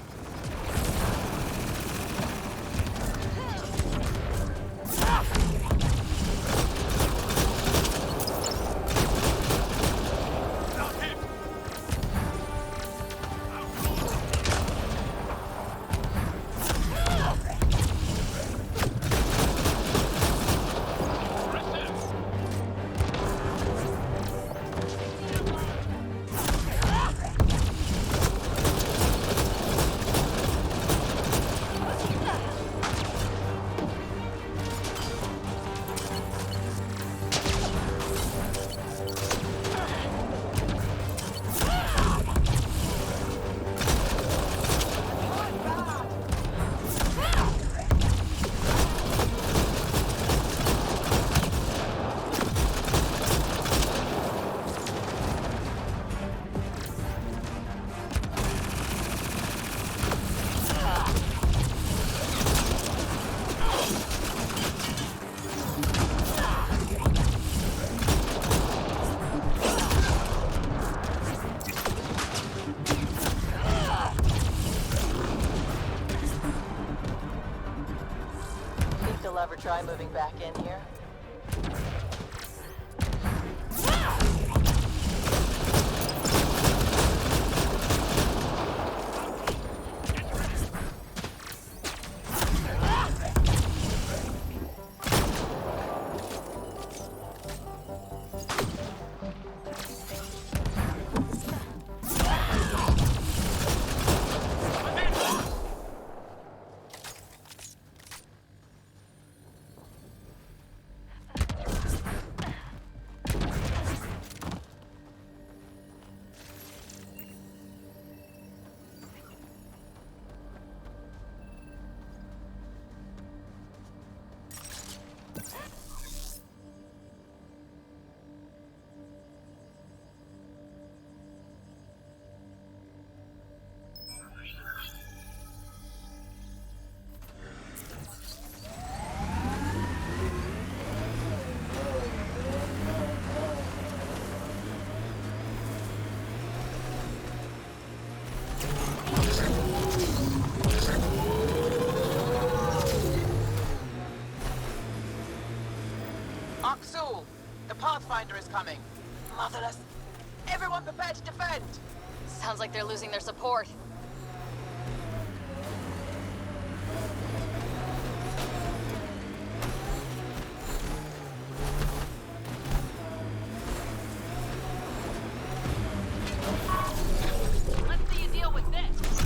Speaker 18: ever try moving back in here?
Speaker 16: The Pathfinder is coming. Motherless. Everyone prepared to defend.
Speaker 21: Sounds like they're losing their support.
Speaker 16: Let's see you deal with this.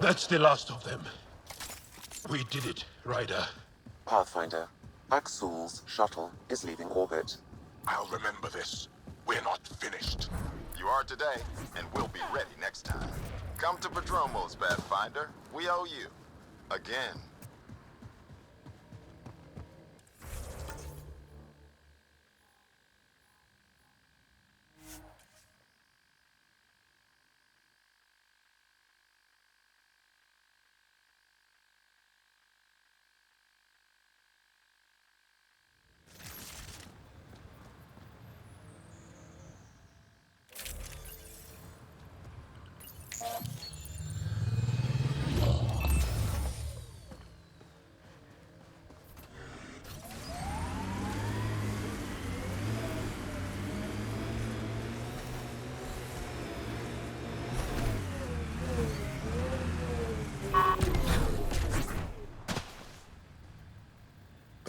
Speaker 19: That's the last of them. We did it, Ryder.
Speaker 1: Pathfinder, Axul's shuttle is leaving orbit.
Speaker 8: I'll remember this. We're not finished. You are today, and we'll be ready next time. Come to Prodromos, Pathfinder. We owe you. Again.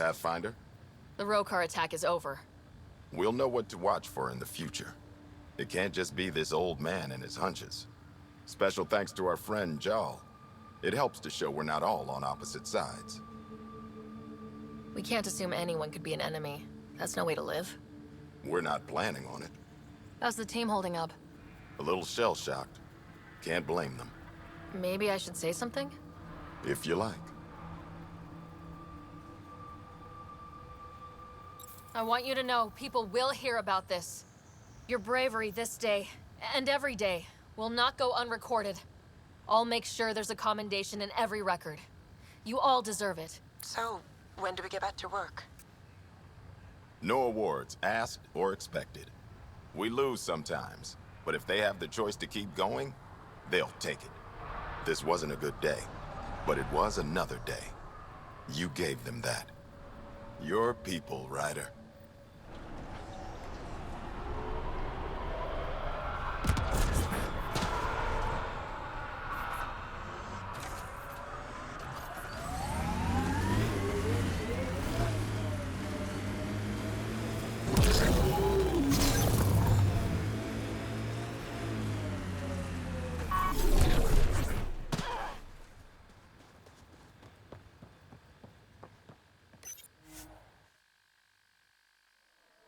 Speaker 8: Pathfinder?
Speaker 21: The Rokar attack is over.
Speaker 8: We'll know what to watch for in the future. It can't just be this old man and his hunches. Special thanks to our friend Jal. It helps to show we're not all on opposite sides.
Speaker 21: We can't assume anyone could be an enemy. That's no way to live.
Speaker 8: We're not planning on it.
Speaker 21: How's the team holding up?
Speaker 8: A little shell-shocked. Can't blame them.
Speaker 2: Maybe I should say something?
Speaker 8: If you like.
Speaker 2: I want you to know people will hear about this. Your bravery this day, and every day, will not go unrecorded. I'll make sure there's a commendation in every record. You all deserve it.
Speaker 16: So, when do we get back to work?
Speaker 8: No awards, asked or expected. We lose sometimes, but if they have the choice to keep going, they'll take it. This wasn't a good day, but it was another day. You gave them that. Your people, Ryder.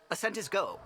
Speaker 15: Ascent is go.